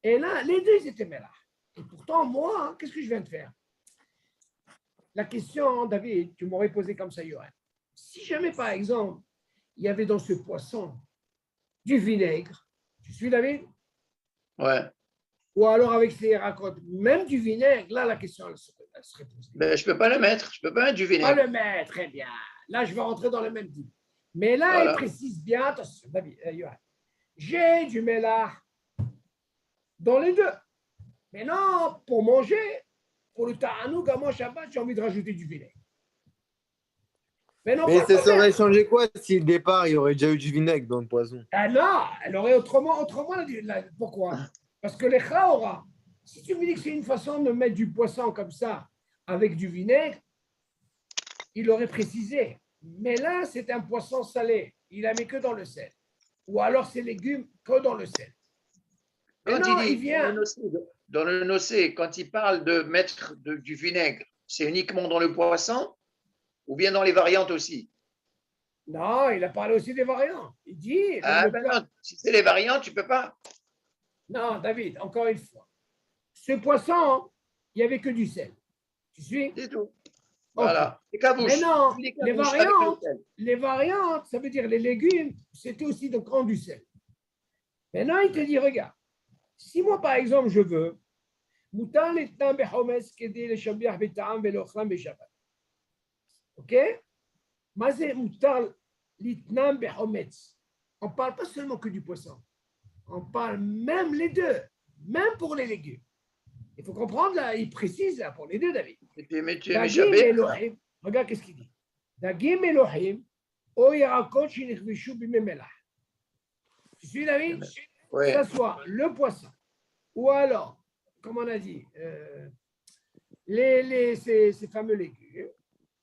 Et là, les deux, ils étaient Melach. Et pourtant, moi, qu'est-ce que je viens de faire? La question, David, tu m'aurais posé comme ça, Yoann. Si jamais, par exemple, il y avait dans ce poisson du vinaigre, tu suis, David? Ouais. Ou alors avec ces racontes, même du vinaigre, là, la question, elle serait posée. Ben, je ne peux pas le mettre. Je ne peux pas mettre du Pas vinaigre. le mettre, très bien. Là, je vais rentrer dans le même type. Mais là, Voilà. il précise bien, attention, David, Yoann, j'ai du mélange dans les deux. Mais non, pour manger, pour le ta'anoug, à mon Shabbat, j'ai envie de rajouter du vinaigre. Mais non, Mais pas ça le serait mettre. changé quoi si au départ, il y aurait déjà eu du vinaigre dans le poisson? Ah non, elle aurait autrement pourquoi? Parce que les chaora, si tu me dis que c'est une façon de mettre du poisson comme ça, avec du vinaigre, il aurait précisé. Mais là, c'est un poisson salé. Il a mis que dans le sel. Ou alors ses légumes que dans le sel. Mais Quand non, il il dit vient. dans le nocé, quand il parle de mettre du vinaigre, c'est uniquement dans le poisson ou bien dans les variantes aussi? Non, il a parlé aussi des variantes. Il dit, Ah le ben plat. non, si c'est les variantes, tu ne peux pas. Non, David, encore une fois. Ce poisson, il n'y avait que du sel. Tu suis? C'est tout. OK. Voilà. Les Mais cabouches. non, Les cabouches avec le sel. les variantes, ça veut dire les légumes, c'était aussi de grand du sel. Maintenant, il te dit, regarde, si moi, par exemple, je veux, moutar l'etnan behomes kedi le shabiach betam velochlam beshabbat. OK? Mazé moutar l'etnan behomes. On ne parle pas seulement que du poisson. On parle même les deux, même pour les légumes. Il faut comprendre, là, il précise là, pour les deux, David. Mais tu es Dagim méchabé. Elohim, regarde qu'est-ce qu'il dit. Dagim Elohim, o yarakot shinichvishu bimemelach. Tu suis, David? Que Oui. ce soit le poisson, ou alors, comme on a dit, ces fameux légumes,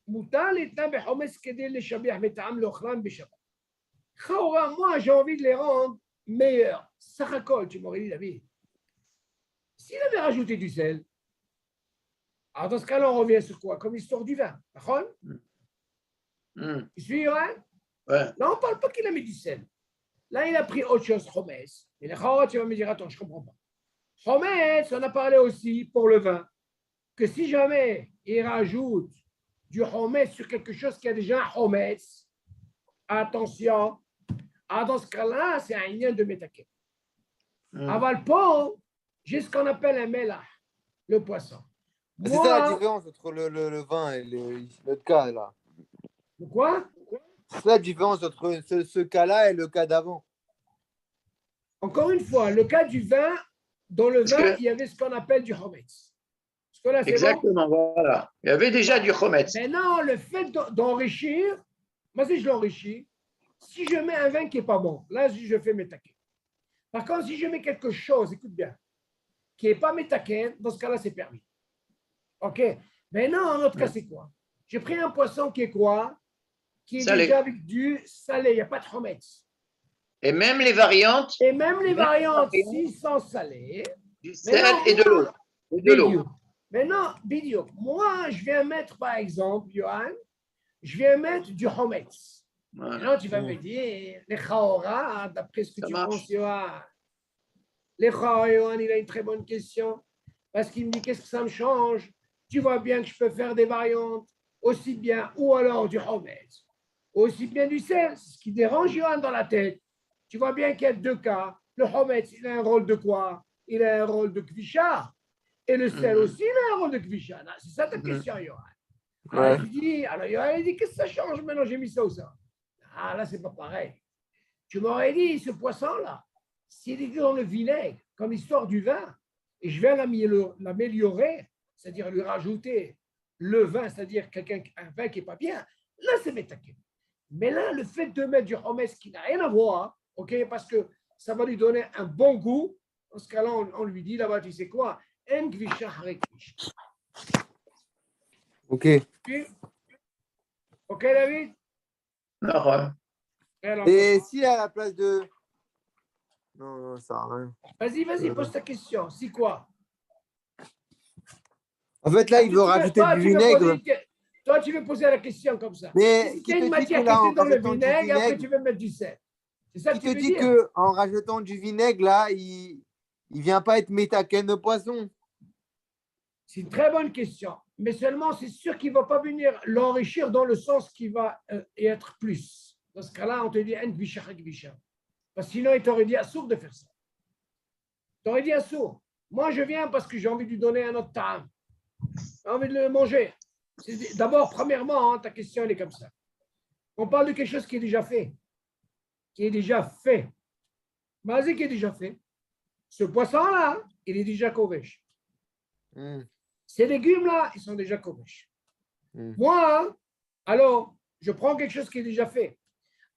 moutal et behomes kedel le shabiach betam l'ochlam beshabbat. Moi, j'ai envie de les rendre meilleurs. Saracol, tu m'aurais dit, David. S'il avait rajouté du sel, alors dans ce cas-là, on revient sur quoi? Comme l'histoire du vin. D'accord? Tu suis, hein? Ouais. Là, on ne parle pas qu'il a mis du sel. Là, il a pris autre chose, Chometz. Et les Chorot, tu vas me dire, attends, je ne comprends pas. Chometz, on a parlé aussi pour le vin, que si jamais il rajoute du Chometz sur quelque chose qui a déjà un Chometz, attention, dans ce cas-là, c'est un lien de métaké. Aval Paul, j'ai ce qu'on appelle un mélah, le poisson. C'est ça la différence entre le vin et l'autre cas, là. De quoi? C'est ça la différence entre ce cas-là et le cas d'avant. Encore une fois, le cas du vin, dans le vin, il y avait ce qu'on appelle du Chometz. Exactement, bon? Voilà. Il y avait déjà du chometz. Maintenant, le fait d'enrichir, moi, si je l'enrichis, si je mets un vin qui n'est pas bon, là, je fais mes taquets. Par contre, si je mets quelque chose, écoute bien, qui n'est pas mes taquets, dans ce cas-là, c'est permis. OK? Maintenant, en notre cas, c'est quoi? J'ai pris un poisson qui est quoi? Qui est salé. Déjà avec du salé, il n'y a pas de chometz. Et même les variantes. Et même les variantes, s'ils sont salés, du sel et de l'eau. Maintenant, Bidio, moi, je viens mettre, par exemple, Johan, je viens mettre du chometz. Maintenant, tu vas me dire, les chaora, d'après ce que tu penses, Johan. Les chaora, Johan, il a une très bonne question. Parce qu'il me dit, qu'est-ce que ça me change? Tu vois bien que je peux faire des variantes, aussi bien, ou alors du chometz, aussi bien du sel. C'est ce qui dérange Johan dans la tête. Tu vois bien qu'il y a deux cas. Le chometz, il a un rôle de quoi? Il a un rôle de kvisha. Et le sel aussi, il a un rôle de kvisha. C'est ça ta question, Johan. Alors, tu dis, alors Johan, il dit, qu'est-ce que ça change maintenant? J'ai mis ça ou ça? Ah, là, c'est pas pareil. Tu m'aurais dit, ce poisson-là, s'il est dans le vinaigre, comme l'histoire du vin, et je vais l'améliorer, c'est-à-dire lui rajouter le vin, c'est-à-dire un vin qui n'est pas bien, là, c'est métaké. Mais là, le fait de mettre du chometz qui n'a rien à voir, ok, parce que ça va lui donner un bon goût, dans ce cas-là, on lui dit là-bas, tu sais quoi? Ok. Ok, David? Non. Et si à la place de Non, non, ça sert à rien. Vas-y, pose ta question. C'est quoi? En fait, là, il veut rajouter Toi, du tu veux vinaigre. toi, tu veux poser la question comme ça. Mais Si qui c'est te une dit matière que qui là, en était dans le rajoutant du vinaigre, après vinaigre, tu veux mettre du sel. C'est ça que qui tu te veux dit dire? que en rajoutant du vinaigre, là, il vient pas être métaken de poisson. C'est une très bonne question. Mais seulement, c'est sûr qu'il ne va pas venir l'enrichir dans le sens qui va être plus. Dans ce cas-là, on te dit un gvisha, un gvisha. Parce que sinon, il t'aurait dit à sourd de faire ça. Tu aurais dit à sourd. Moi, je viens parce que j'ai envie de lui donner un autre time. J'ai envie de le manger. D'abord, premièrement, ta question, elle est comme ça. On parle de quelque chose qui est déjà fait. Qui est déjà fait. Vas-y, qui est déjà fait. Ce poisson-là, il est déjà kovesh. Ces légumes-là, ils sont déjà kovesh. Moi, alors, je prends quelque chose qui est déjà fait.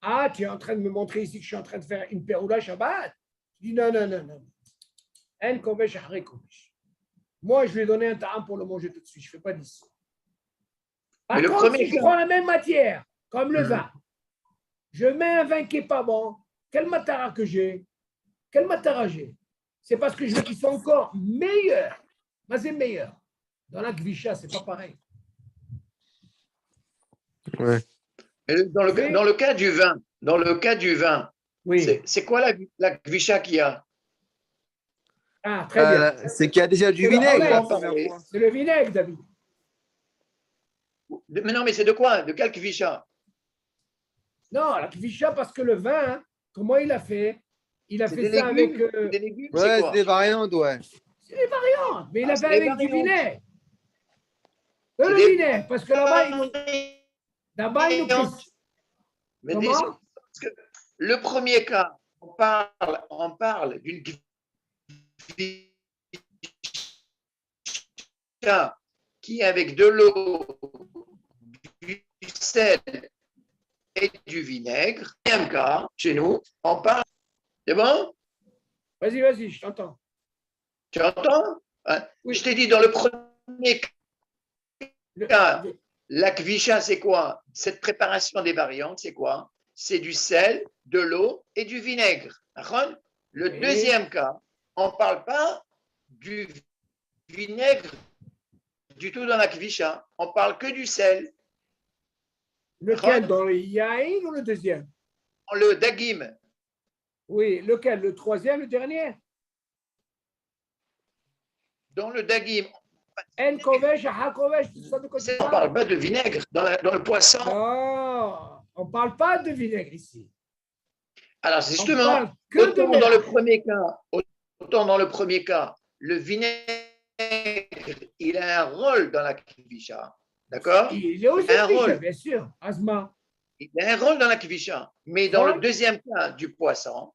Ah, tu es en train de me montrer ici que je suis en train de faire une peroula Shabbat? Je dis non, non, non, non. Un kovesh, après kovesh. Moi, je lui ai donné un ta'am pour le manger tout de suite. Je ne fais pas d'ici. Par contre, si je prends la même matière, comme le vin, je mets un vin qui n'est pas bon, quel matara que j'ai? Quel matara j'ai? C'est parce que je veux qu'il soit encore meilleur. Mais c'est meilleur. Dans la gvisha, ce n'est pas pareil. Ouais. Dans le cas du vin, oui. C'est quoi la gvisha qu'il y a? Ah, très bien. C'est qu'il y a déjà du vinaigre. C'est le vinaigre, David. Mais non, mais c'est de quoi? De quel gvisha? Non, la gvisha, parce que le vin, comment il a fait? Il a fait ça avec. Des légumes, ouais, c'est quoi? c'est des variantes, ouais. C'est des variantes, mais il a fait avec du vinaigre. Le vinaigre, parce que là-bas, il nous précise. Comment? Parce que le premier cas, on parle d'une gvisha qui est avec de l'eau, du sel et du vinaigre. Deuxième cas, chez nous, on parle. C'est bon? Vas-y, je t'entends. Tu entends? Oui. Je t'ai dit, dans le premier cas, la kvisha, c'est quoi? Cette préparation des variantes, c'est quoi? C'est du sel, de l'eau et du vinaigre. Le deuxième cas, on ne parle pas du vinaigre du tout dans la kvisha. On parle que du sel. Lequel? Dans le yaïn ou le deuxième? Dans le dagim. Oui, lequel? Le troisième, le dernier? Dans le dagim. En kovesh, ha kovesh, tout ça de quoi tu On ne parle pas de vinaigre dans le poisson. Non, on ne parle pas de vinaigre ici. Alors, justement, autant dans le premier cas, le vinaigre, il a un rôle dans la kvisha. D'accord? Il est aussi un rôle, bien sûr, Asma. Il a un rôle dans la kvisha. Mais dans le deuxième cas du poisson,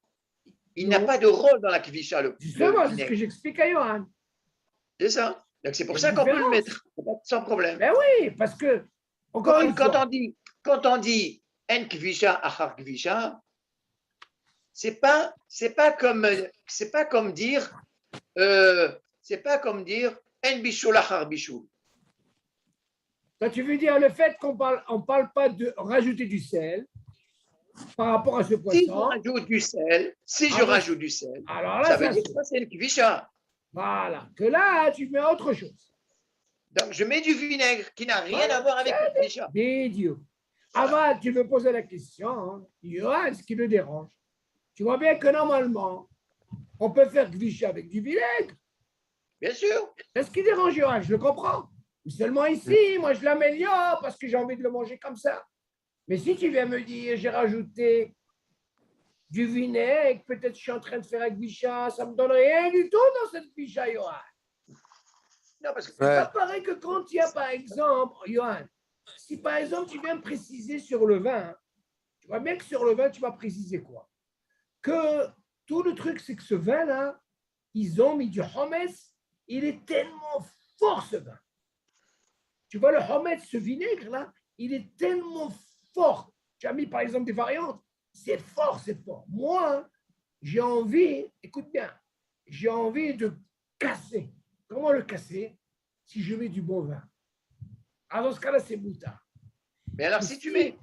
il n'a pas de rôle dans la kvisha. Justement, c'est ce que j'explique à Johan. C'est ça. Donc, c'est pour ça qu'on peut le mettre sans problème. Ben oui, parce que, encore une fois. Quand on dit en kvisha, achar kvisha, c'est pas comme dire en bishul achar bishul. Ça, tu veux dire le fait qu'on parle pas de rajouter du sel par rapport à ce poisson. Si je rajoute du sel, alors là, ça veut dire que c'est une kvisha. Voilà, que là, tu mets autre chose. Donc, je mets du vinaigre qui n'a rien à voir avec le kvisha. Idiot. Avant, tu me posais la question, hein, Johan, ce qui le dérange. Tu vois bien que normalement, on peut faire kvisha avec du vinaigre. Bien sûr. C'est ce qui dérange Johan, je le comprends. Mais seulement ici, moi, je l'améliore parce que j'ai envie de le manger comme ça. Mais si tu viens me dire, j'ai rajouté du vinaigre, peut-être je suis en train de faire un kvisha, ça ne me donne rien du tout dans cette kvisha, Johan. Non, parce que c'est pas pareil que quand il y a, par exemple, Johan, si par exemple tu viens me préciser sur le vin, tu vois bien que sur le vin, tu vas préciser quoi? Que tout le truc, c'est que ce vin-là, ils ont mis du hometz, il est tellement fort ce vin. Tu vois, le hometz, ce vinaigre-là, il est tellement fort. Tu as mis par exemple des variantes, c'est fort, c'est fort. Moi, j'ai envie, écoute bien, j'ai envie de casser. Comment le casser? Si je mets du bon vin. Alors, dans ce cas-là, c'est moutard. Mais alors, si tu mets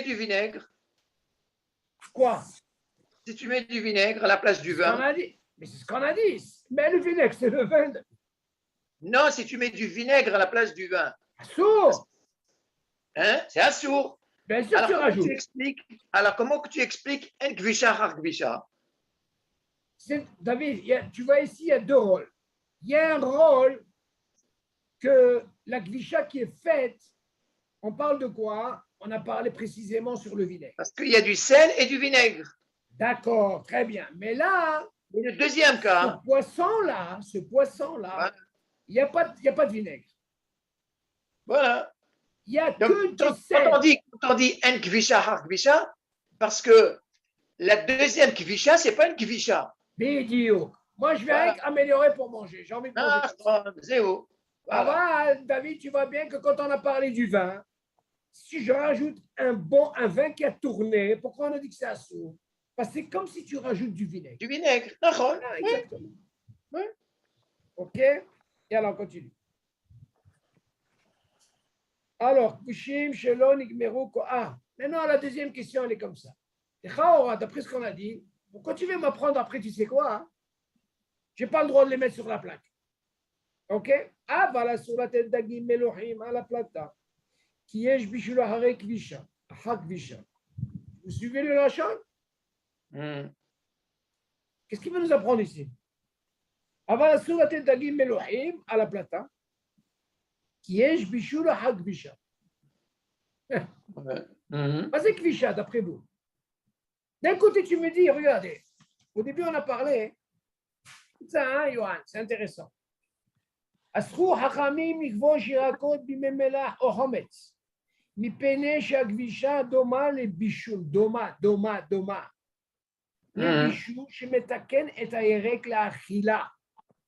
du vinaigre. Quoi? Si tu mets du vinaigre à la place du C'est ce qu'on vin, a dit. Mais c'est ce qu'on a dit. Mais le vinaigre, c'est le vin. non, si tu mets du vinaigre à la place du vin, Sourd. hein, c'est assourd. Bien sûr, tu rajoutes. Comment que tu expliques un gvisha har gvisha? David, tu vois ici, il y a deux rôles. Il y a un rôle que la gvisha qui est faite, on parle de quoi? On a parlé précisément sur le vinaigre. Parce qu'il y a du sel et du vinaigre. D'accord, très bien. Mais là, Et le deuxième ce cas, poisson-là, voilà. il n'y a pas de vinaigre. Voilà. Il n'y a Donc, que du quand sel. on dit un kvisha har kvisha, parce que la deuxième kvisha, c'est pas une kvisha. Bidio. Moi, je vais Voilà. améliorer pour manger. J'ai envie de manger. Zéro. Ah Voilà. bah, David, tu vois bien que quand on a parlé du vin, si je rajoute un vin qui a tourné, pourquoi on a dit que c'est assourd? Parce que c'est comme si tu rajoutes du vinaigre. Du vinaigre. Voilà, exactement. Oui. OK? Et alors, on continue. Alors, Kushim, Shelon, Igmeru, ah, maintenant, la deuxième question, elle est comme ça. D'après ce qu'on a dit, pourquoi tu veux m'apprendre après, tu sais quoi? Hein? Je n'ai pas le droit de les mettre sur la plaque. OK? Ah, voilà, sur la tête d'Agim Elohim, à la plata. Qui est Bishul Hare Kvisha, Hak Kvisha. Vous suivez le Lachon? Qu'est-ce qu'il veut nous apprendre ici? Ah, voilà, sur la tête d'Agim Elohim, à la plata. Qui est Bishul Hak Kvisha. C'est Kvisha, d'après vous. D'un côté, tu me dis, regardez, au début, on a parlé. Ça, hein, Johan, c'est intéressant. אסרו חכמים לכבוש ירקות בימי מלח או חומץ, מפני שהכבישה דומה לבישול, דומה, לבישול שמתקן את הירק לאכילה.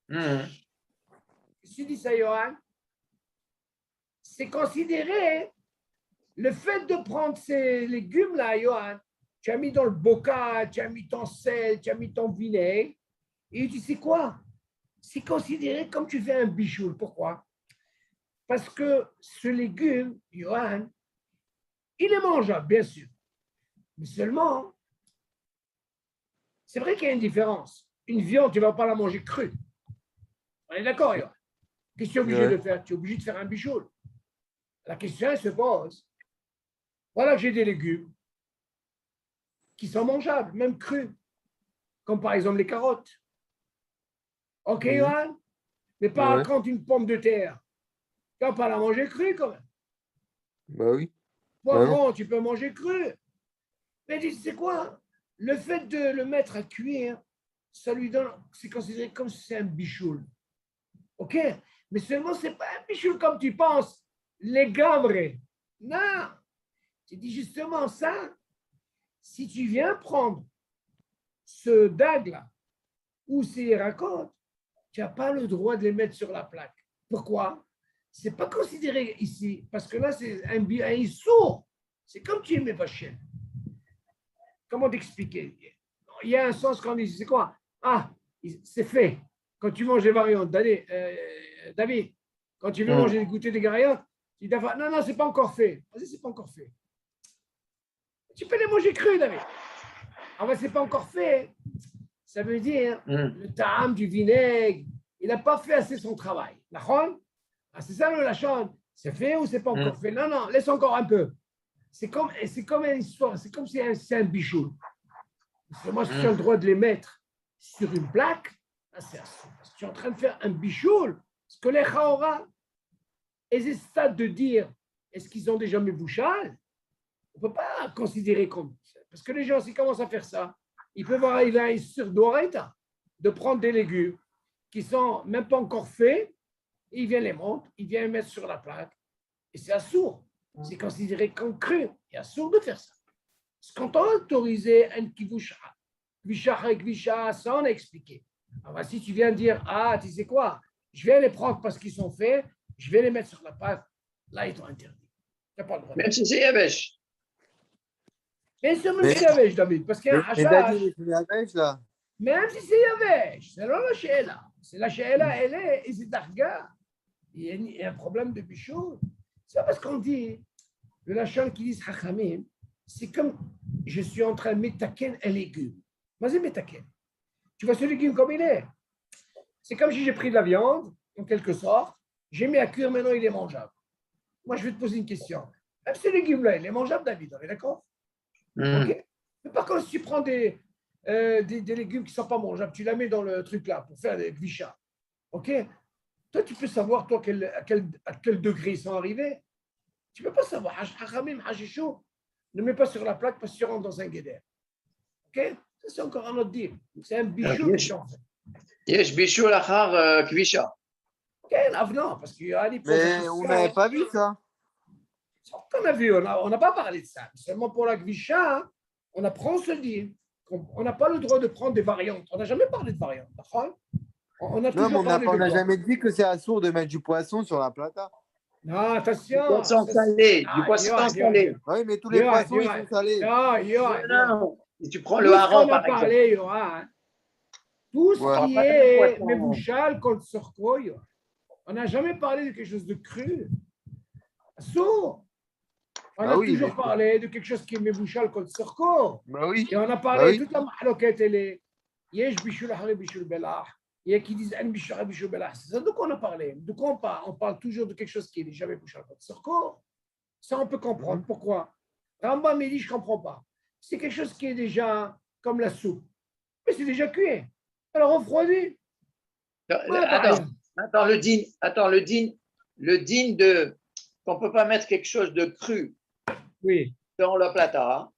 Qu'est-ce que dit ça, Johan? C'est considéré le fait de prendre ces légumes-là, Johan, tu as mis dans le bocal, tu as mis ton sel, tu as mis ton vinaigre, et tu sais quoi? C'est considéré comme tu fais un bichoul. Pourquoi? Parce que ce légume, Johan, il est mangeable, bien sûr. Mais seulement, c'est vrai qu'il y a une différence. Une viande, tu ne vas pas la manger crue. On est d'accord, Johan? Qu'est-ce que tu es obligé de faire? Tu es obligé de faire un bichoul. La question elle se pose. Voilà que j'ai des légumes qui sont mangeables, même crus, comme par exemple les carottes. OK, Johan? Mais pas quand une pomme de terre. Tu ne vas pas la manger crue quand même. Bah oui. Poivron, tu peux manger cru. Mais tu sais quoi? Le fait de le mettre à cuire, ça lui donne, c'est considéré comme si c'est un bichoul. OK? Mais seulement, ce n'est pas un bichoul comme tu penses. Les gamres. Non. Tu dis justement ça. Si tu viens prendre ce dague-là ou ces racottes, tu n'as pas le droit de les mettre sur la plaque. Pourquoi? Ce n'est pas considéré ici, parce que là, c'est un sourd. C'est comme tu aimais pas chien. Comment t'expliquer? Il y a un sens quand on dit, c'est quoi? Ah, c'est fait. Quand tu manges les variantes, David, quand tu veux manger les goûters des variantes, tu dis, non, c'est pas encore fait. Vas-y, c'est pas encore fait. Tu peux les manger crus, David. Ah, ben, c'est pas encore fait. Ça veut dire, le ta'am du vinaigre, il n'a pas fait assez son travail. D'accord? Ah, c'est ça le lachon. C'est fait ou c'est pas encore fait? Non, laisse encore un peu. C'est comme une histoire, c'est comme si c'est un bijoux. Moi, si tu as le droit de les mettre sur une plaque, c'est si tu es en train de faire un bijoux, ce que les Chaora, ils essaient de dire, est-ce qu'ils ont déjà mis bouchal? On ne peut pas considérer comme ça. Parce que les gens, s'ils commencent à faire ça, ils peuvent arriver sur Doreta de prendre des légumes qui ne sont même pas encore faits, et ils viennent les monter, ils viennent les mettre sur la plaque, et c'est assourd. C'est considéré comme cru. Il est assourd de faire ça. Quand on a autorisé un kvisha, ça on a expliqué. Alors, si tu viens dire, ah, tu sais quoi, je vais les prendre parce qu'ils sont faits, je vais les mettre sur la plaque, là, ils sont interdits. Tu n'as pas le droit. Même si c'est Yavesh. Bien sûr, même si c'est Yavesh, David, parce qu'il y a un Yavesh, là. Même si c'est Yavesh, c'est là la Sheela. C'est la Sheela, elle est, et c'est Darga. Il y a un problème de bichot. C'est parce qu'on dit, le lachon qui dit Chachamim, c'est comme je suis en train de m'étaquer un légume. Vas-y, mets ta quête. Tu vois ce légume comme il est. C'est comme si j'ai pris de la viande, en quelque sorte, j'ai mis à cuire, maintenant il est mangeable. Moi, je vais te poser une question. Même ce légume-là, il est mangeable, David, on est d'accord? OK? Mais par contre, si tu prends des légumes qui ne sont pas mangeables, tu la mets dans le truc là pour faire des gvichas. OK? Toi, tu peux savoir, toi, à quel degré ils sont arrivés. Tu ne peux pas savoir. Hachamim, Hachisho, ne mets pas sur la plaque parce que tu rentres dans un guédère. OK? Ça, c'est encore un autre deal. C'est un bichou que tu en fais. יש בישול אחר כבישה. OK, l'avenant, parce qu'il y a des Mais on n'avait pas vu ça. On a vu, on n'a pas parlé de ça. Seulement pour la gvisha, hein, on apprend ce dire. On n'a pas le droit de prendre des variantes. On n'a jamais parlé de variantes. On a Non, mais toujours parlé on de n'a quoi? jamais dit que c'est assourd de mettre du poisson sur la plata. Non, Du attention. poisson salé, du poisson salé. Oui, mais tous les poissons, ils sont salés. Non. Si tu prends Tout le ce hareng, qu'on a par exemple. parlé, Yohan, tout ce Ouais. qui est mébouchal contre surko, on n'a jamais parlé de quelque chose de cru. Sourd. On Bah a oui, toujours mais- parlé de quelque chose qui est mébouchal contre surko. Bah oui. Et on a Bah parlé oui. toute la mahloquette, elle est. Yesh bishul ahri bishul belah. Il y a qui disent an bishul ahri bishul belah. C'est ça de quoi on a parlé. De quoi on parle? On parle toujours de quelque chose qui n'est jamais bouchal contre surko. Ça, on peut comprendre. Pourquoi? Rambam, il dit, je ne comprends pas. C'est quelque chose qui est déjà comme la soupe. Mais c'est déjà cuit. Alors, on refroidit. Attends, le din de qu'on ne peut pas mettre quelque chose de cru Oui. dans le plata,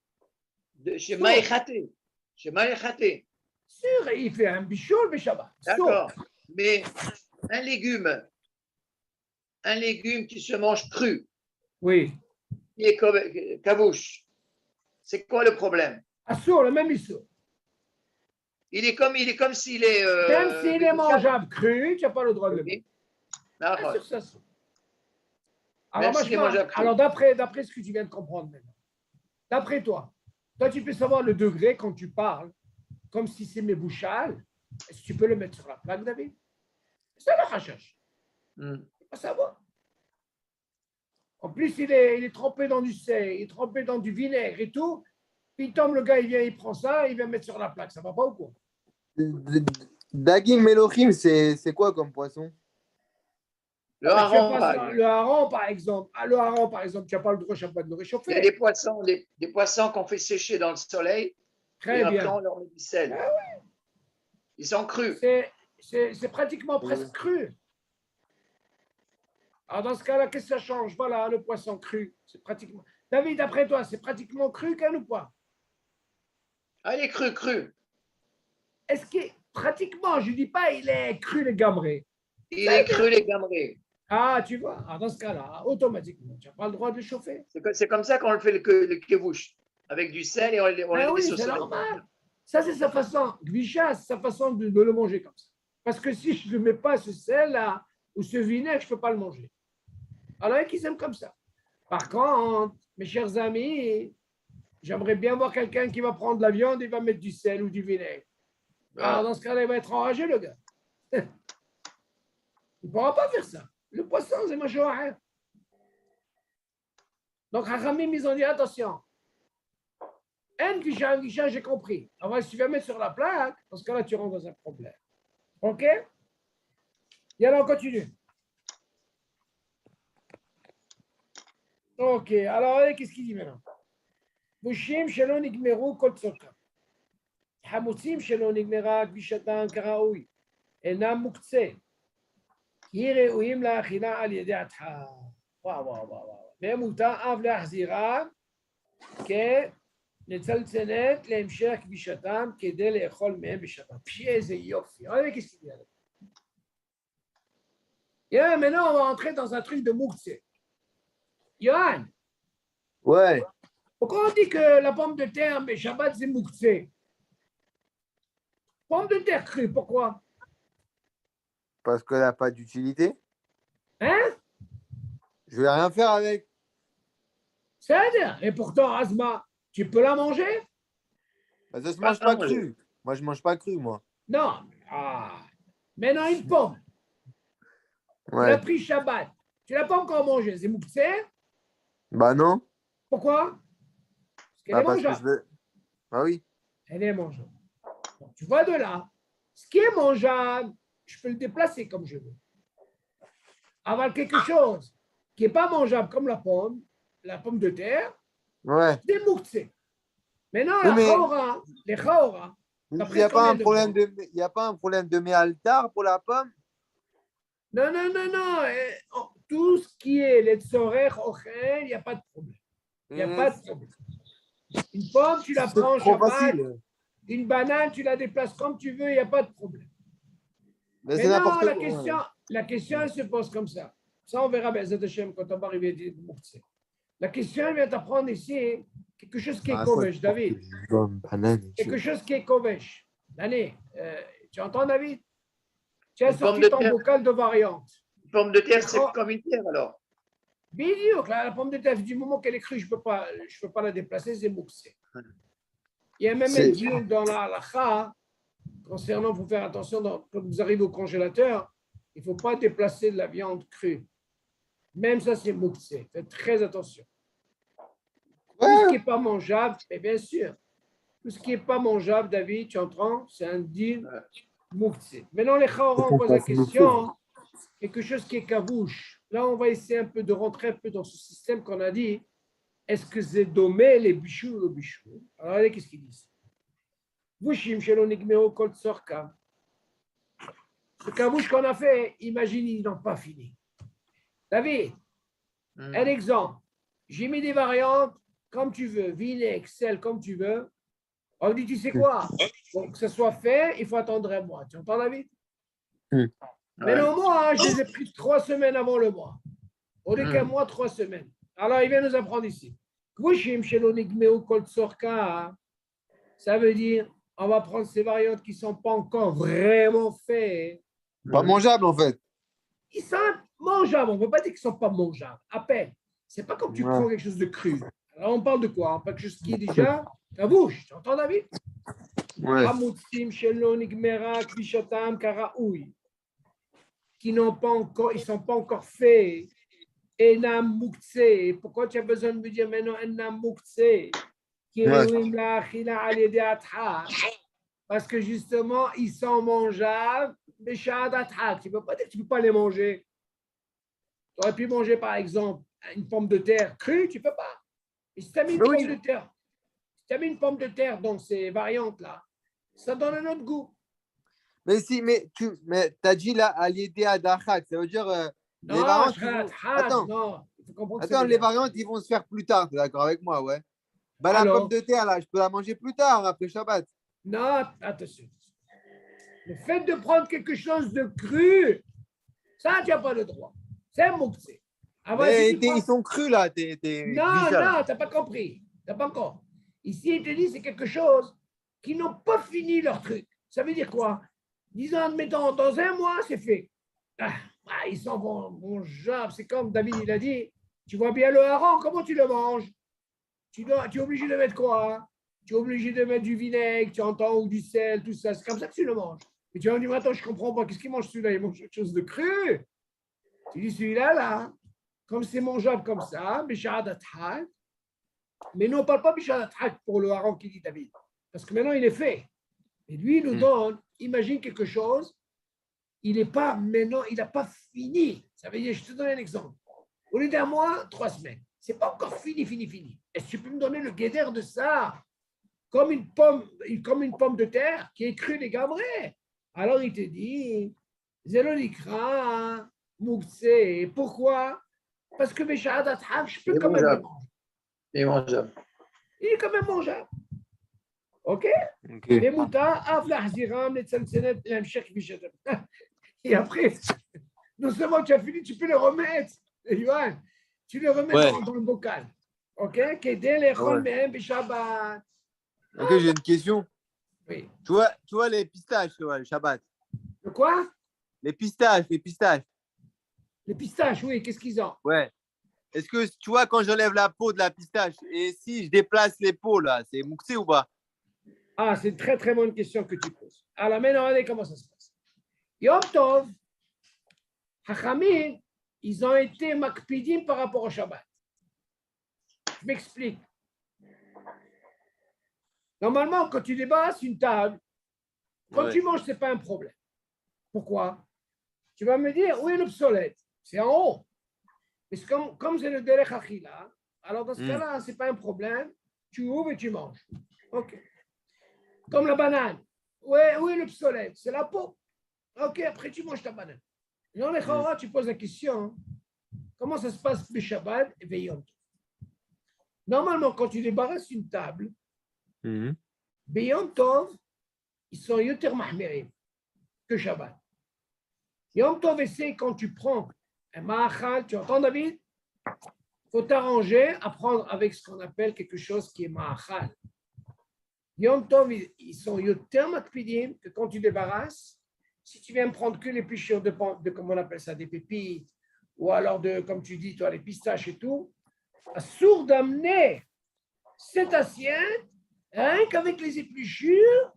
chez Maïchaté. Chez Maïchaté. Sûr, il fait un bichoul, mais Shabbat. D'accord. Mais un légume qui se mange cru, Oui. qui est kabouche, c'est quoi le problème? Assour, le même issour. Il est comme s'il est. Même s'il est mangeable cru, tu n'as pas le droit de le mettre. D'accord. Bien sûr, ça se- Même Alors, s'il est mangeable cru. alors d'après ce que tu viens de comprendre maintenant, d'après toi, tu peux savoir le degré quand tu parles, comme si c'est mes bouchales. Est-ce que tu peux le mettre sur la plaque, David? C'est ça le hachach. Tu peux pas savoir. En plus, il est trempé dans du sel, il est trempé dans du vinaigre et tout. Puis il tombe, le gars, il vient, il prend ça, il vient mettre sur la plaque. Ça va pas ou quoi? Dagim Melochim, c'est quoi comme poisson? Le hareng, Le hareng, par exemple. Ah, le hareng, par exemple, tu n'as pas le droit de le il y a réchauffer. des poissons qu'on fait sécher dans le soleil. Très et après, bien. on leur met du sel. Ah oui. Ils sont crus. C'est pratiquement presque cru. Alors, dans ce cas-là, qu'est-ce que ça change? Voilà, le poisson cru. C'est pratiquement. David, d'après toi, c'est pratiquement cru, qu'elle ou pas? Ah, il est cru. Est-ce que pratiquement, je ne dis pas il est cru les gamrés. Il est cru, les gamrés. Ah, tu vois, alors dans ce cas-là, automatiquement, tu n'as pas le droit de le chauffer. C'est comme ça qu'on le fait le kevouche, avec du sel et on le Ah met oui, sur c'est le soleil. normal. Ça, c'est sa façon. Gvisha, c'est sa façon de le manger comme ça. Parce que si je ne mets pas ce sel-là ou ce vinaigre, je ne peux pas le manger. Alors, il y en a qui s'aiment comme ça. Par contre, mes chers amis, j'aimerais bien voir quelqu'un qui va prendre de la viande et va mettre du sel ou du vinaigre. Alors, dans ce cas-là, il va être enragé, le gars. Il ne pourra pas faire ça. Le poisson, c'est machoah. Donc, Hachamim, ils ont dit attention. Un guichet, j'ai compris. Alors, si tu vas mettre sur la plaque, dans ce cas-là, tu rentres dans un problème. OK? Et alors, on continue. OK. Alors, qu'est-ce qu'il dit maintenant? Bouchim, shelon igmeru kol tzorka. חמוצים שלא נגמרה כבישתם כראוי, אינם מוקצה, כי ראויים לאכילה על ידי הדחר. וואו. ומותר אף להחזירם כנצלצלת להמשך כבישתם כדי לאכול מהם בשבת. איזה יופי. Regardez qu'est-ce qu'il y a là. Et maintenant, on va entrer dans un truc de moukse. Yohan, Ouais. pourquoi on dit que la pomme de terre, mais Shabbat, c'est moukse? Pomme de terre crue, pourquoi? Parce qu'elle n'a pas d'utilité. Hein? Je vais rien faire avec. C'est-à-dire, et pourtant, Asma, tu peux la manger? Bah, ça se mange pas cru. Moi, je mange pas cru, moi. Non. Ah. Maintenant, une pomme. Ouais. Tu l'as pris Shabbat. Tu l'as pas encore mangée. C'est moukse? Bah non. Pourquoi? Parce qu'elle Bah, est parce que mangeable. je veux. Bah oui. Elle est mangeable. Tu vois de là, ce qui est mangeable, je peux le déplacer comme je veux. Avoir quelque chose qui n'est pas mangeable comme la pomme de terre, Ouais. c'est mouktsé. Maintenant, Oui, mais les chaora, il t'as n'y pris a pas combien un de problème grammes? il y a pas un problème de méaltar pour la pomme? Non, non, non, non. Tout ce qui est les tsorech, ochel, il n'y a pas de problème. Il n'y a pas de problème. Une pomme, tu la C'est prends trop Shabbat. facile. Une banane, tu la déplaces comme tu veux, il n'y a pas de problème. Mais c'est Maintenant, n'importe quoi. Ouais. la question, elle se pose comme ça. Ça, on verra, Bezat Hashem, quand on va arriver à Mouktsé. La question, elle vient t'apprendre ici quelque chose qui est Bah, quoi, kovesh, David. pomme, banane, Quelque chose qui est kovesh. L'année, tu entends, David? Tu as Une pomme sorti de ton terre, bocal de variantes. une pomme de terre, c'est comme une pierre alors. Bidiou, la pomme de terre, du moment qu'elle est crue, je ne peux pas la déplacer, c'est Mouktsé. Il y a même un C'est- deal dans la halakha concernant, il faut faire attention, quand vous arrivez au congélateur, il ne faut pas déplacer de la viande crue. Même ça, c'est mouktsé. Faites très attention. Tout ce qui n'est pas mangeable, et bien sûr, tout ce qui n'est pas mangeable, David, tu entends, c'est un deal mouktsé. Maintenant, les Chaorans posent la question, quelque chose qui est kavouche. Là, on va essayer un peu de rentrer un peu dans ce système qu'on a dit. Est-ce que c'est domé les bichous ou le bichou? Alors, regardez qu'est-ce qu'ils disent. Vushim shelo nigmeo kol tzorka. Ce kavouche qu'on a fait, imagine, ils n'ont pas fini. David, un exemple. J'ai mis des variantes comme tu veux, vinaigre, sel, comme tu veux. On dit, tu sais quoi? Pour que ce soit fait, il faut attendre un mois. Tu entends, David? Mais non, moi, je les ai pris 3 semaines avant le mois. Au lieu qu'un mois, 3 semaines. Alors, il vient nous apprendre ici. Kvushim shelo nigmeu kol tzorka. Ça veut dire, on va prendre ces variantes qui ne sont pas encore vraiment faites. Pas mangeable en fait. Ils sont mangeables. On ne peut pas dire qu'ils ne sont pas mangeables. À peine. Ce n'est pas comme tu Ouais. prends quelque chose de cru. Alors, on parle de quoi? On parle de quelque chose qui est déjà ta bouche. Tu entends, David? Ouais. Hamutsim shelo nigmera kvishatam karaoui. Qui n'ont pas encore, ils ne sont pas encore faits. Enam mouktsé. Pourquoi tu as besoin de me dire maintenant enam mouktsé? Parce que justement, ils sont mangeables, mais tu ne peux pas dire que tu ne peux pas les manger. Tu aurais pu manger, par exemple, une pomme de terre crue, tu ne peux pas. Et si tu as mis une pomme de terre, si tu as mis une pomme de terre dans ces variantes-là, ça donne un autre goût. Mais si, mais tu as dit là, aliété à Dachak, ça veut dire les Non, variantes. Attends, non, il faut comprendre que attends, c'est les variantes, ils vont se faire plus tard, t'es d'accord avec moi, ouais. Bah, la pomme Alors, de terre, là, je peux la manger plus tard, après Shabbat. non, attention. Le fait de prendre quelque chose de cru, ça, tu n'as pas le droit. C'est un mouktsé. Mais Si ils sont crus, là, tes non, kvisha, là. non, tu n'as pas compris. Tu n'as pas encore. Ici, il te dit c'est quelque chose qui n'ont pas fini leur truc. Ça veut dire quoi? Disons, admettons, dans un mois, c'est fait. Ils sont mangeables. C'est comme David, il a dit, tu vois bien le hareng, comment tu le manges? Tu es obligé de mettre quoi? Tu es obligé de mettre du vinaigre, tu entends, ou du sel, tout ça. C'est comme ça que tu le manges. Et tu vas me dire, attends, je ne comprends pas. Qu'est-ce qu'il mange celui-là? Il mange quelque chose de cru. Tu dis, celui-là, là, comme c'est mangeable comme ça, mais non, on ne parle pas pour le hareng qui dit David. Parce que maintenant, il est fait. Et lui, il nous donne, imagine quelque chose, il n'est pas maintenant, il n'a pas fini. Ça veut dire, je te donne un exemple. Au lieu d'un mois, 3 semaines. Ce n'est pas encore fini. Est-ce que tu peux me donner le guédère de ça? Comme une pomme de terre qui est crue des gabrés. Alors il te dit, Zélonikra, Moukse. Pourquoi? Parce que mes je peux quand même le manger. Il est mangeable. Il est quand même mangeable. OK? Les moutons, et après, non seulement tu as fini, tu peux le remettre. Tu le remets dans le bocal. OK? Ok, j'ai une question. Oui. Tu vois les pistaches, le Shabbat. De quoi? Les pistaches. Les pistaches, oui, qu'est-ce qu'ils ont? Ouais. Est-ce que tu vois quand j'enlève la peau de la pistache et si je déplace les peaux là, c'est mouxé ou pas? Ah, c'est une très très bonne question que tu poses. Alors maintenant, regardez comment ça se passe. Yom Tov, Hachamim, ils ont été makpidim par rapport au Shabbat. Je m'explique. Normalement, quand tu débarrasses une table, Quand tu manges, ce n'est pas un problème. Pourquoi? Tu vas me dire, oui, l'obsolète, c'est en haut. Mais comme c'est le derech achila, alors dans ce cas-là, ce n'est pas un problème. Tu ouvres et tu manges. OK. Comme la banane. Oui, l'obsolète, c'est la peau. OK, après tu manges ta banane. Dans les Chora, tu poses la question, comment ça se passe le Shabbat et Yom Tov? Normalement, quand tu débarrasses une table, Yom Tov, ils sont yoter mahmirim que Shabbat. Yom Tov, c'est quand tu prends un ma'achal, tu entends David? Il faut t'arranger à prendre avec ce qu'on appelle quelque chose qui est ma'achal. Yom Tov, ils sont yoter makpidim que quand tu débarrasses, si tu viens prendre que les pichures de comment on appelle ça, des pépites, ou alors de, comme tu dis, toi, les pistaches et tout, assourd d'amener cette assiette, rien qu'avec les épluchures,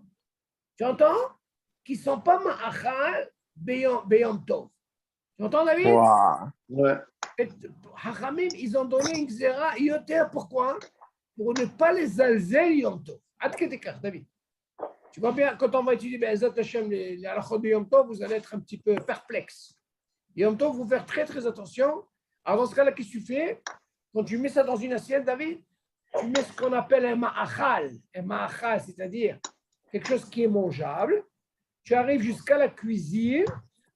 tu entends, qui ne sont pas ma'achal beyom tov. Tu entends, David? Wow. Ouais. Hachamim, ils ont donné une xéra yoter, pourquoi? Pour ne pas les alzer yom tov. Ad ketekar, David. Tu vois bien, quand on va étudier Be'ezat Hashem, les halachot de Yom Tov, vous allez être un petit peu perplexe. Yom Tov, vous faire très, très attention. Alors, dans ce cas-là, qu'est-ce que tu fais? Quand tu mets ça dans une assiette, David, tu mets ce qu'on appelle un ma'achal. Un ma'achal, c'est-à-dire quelque chose qui est mangeable. Tu arrives jusqu'à la cuisine,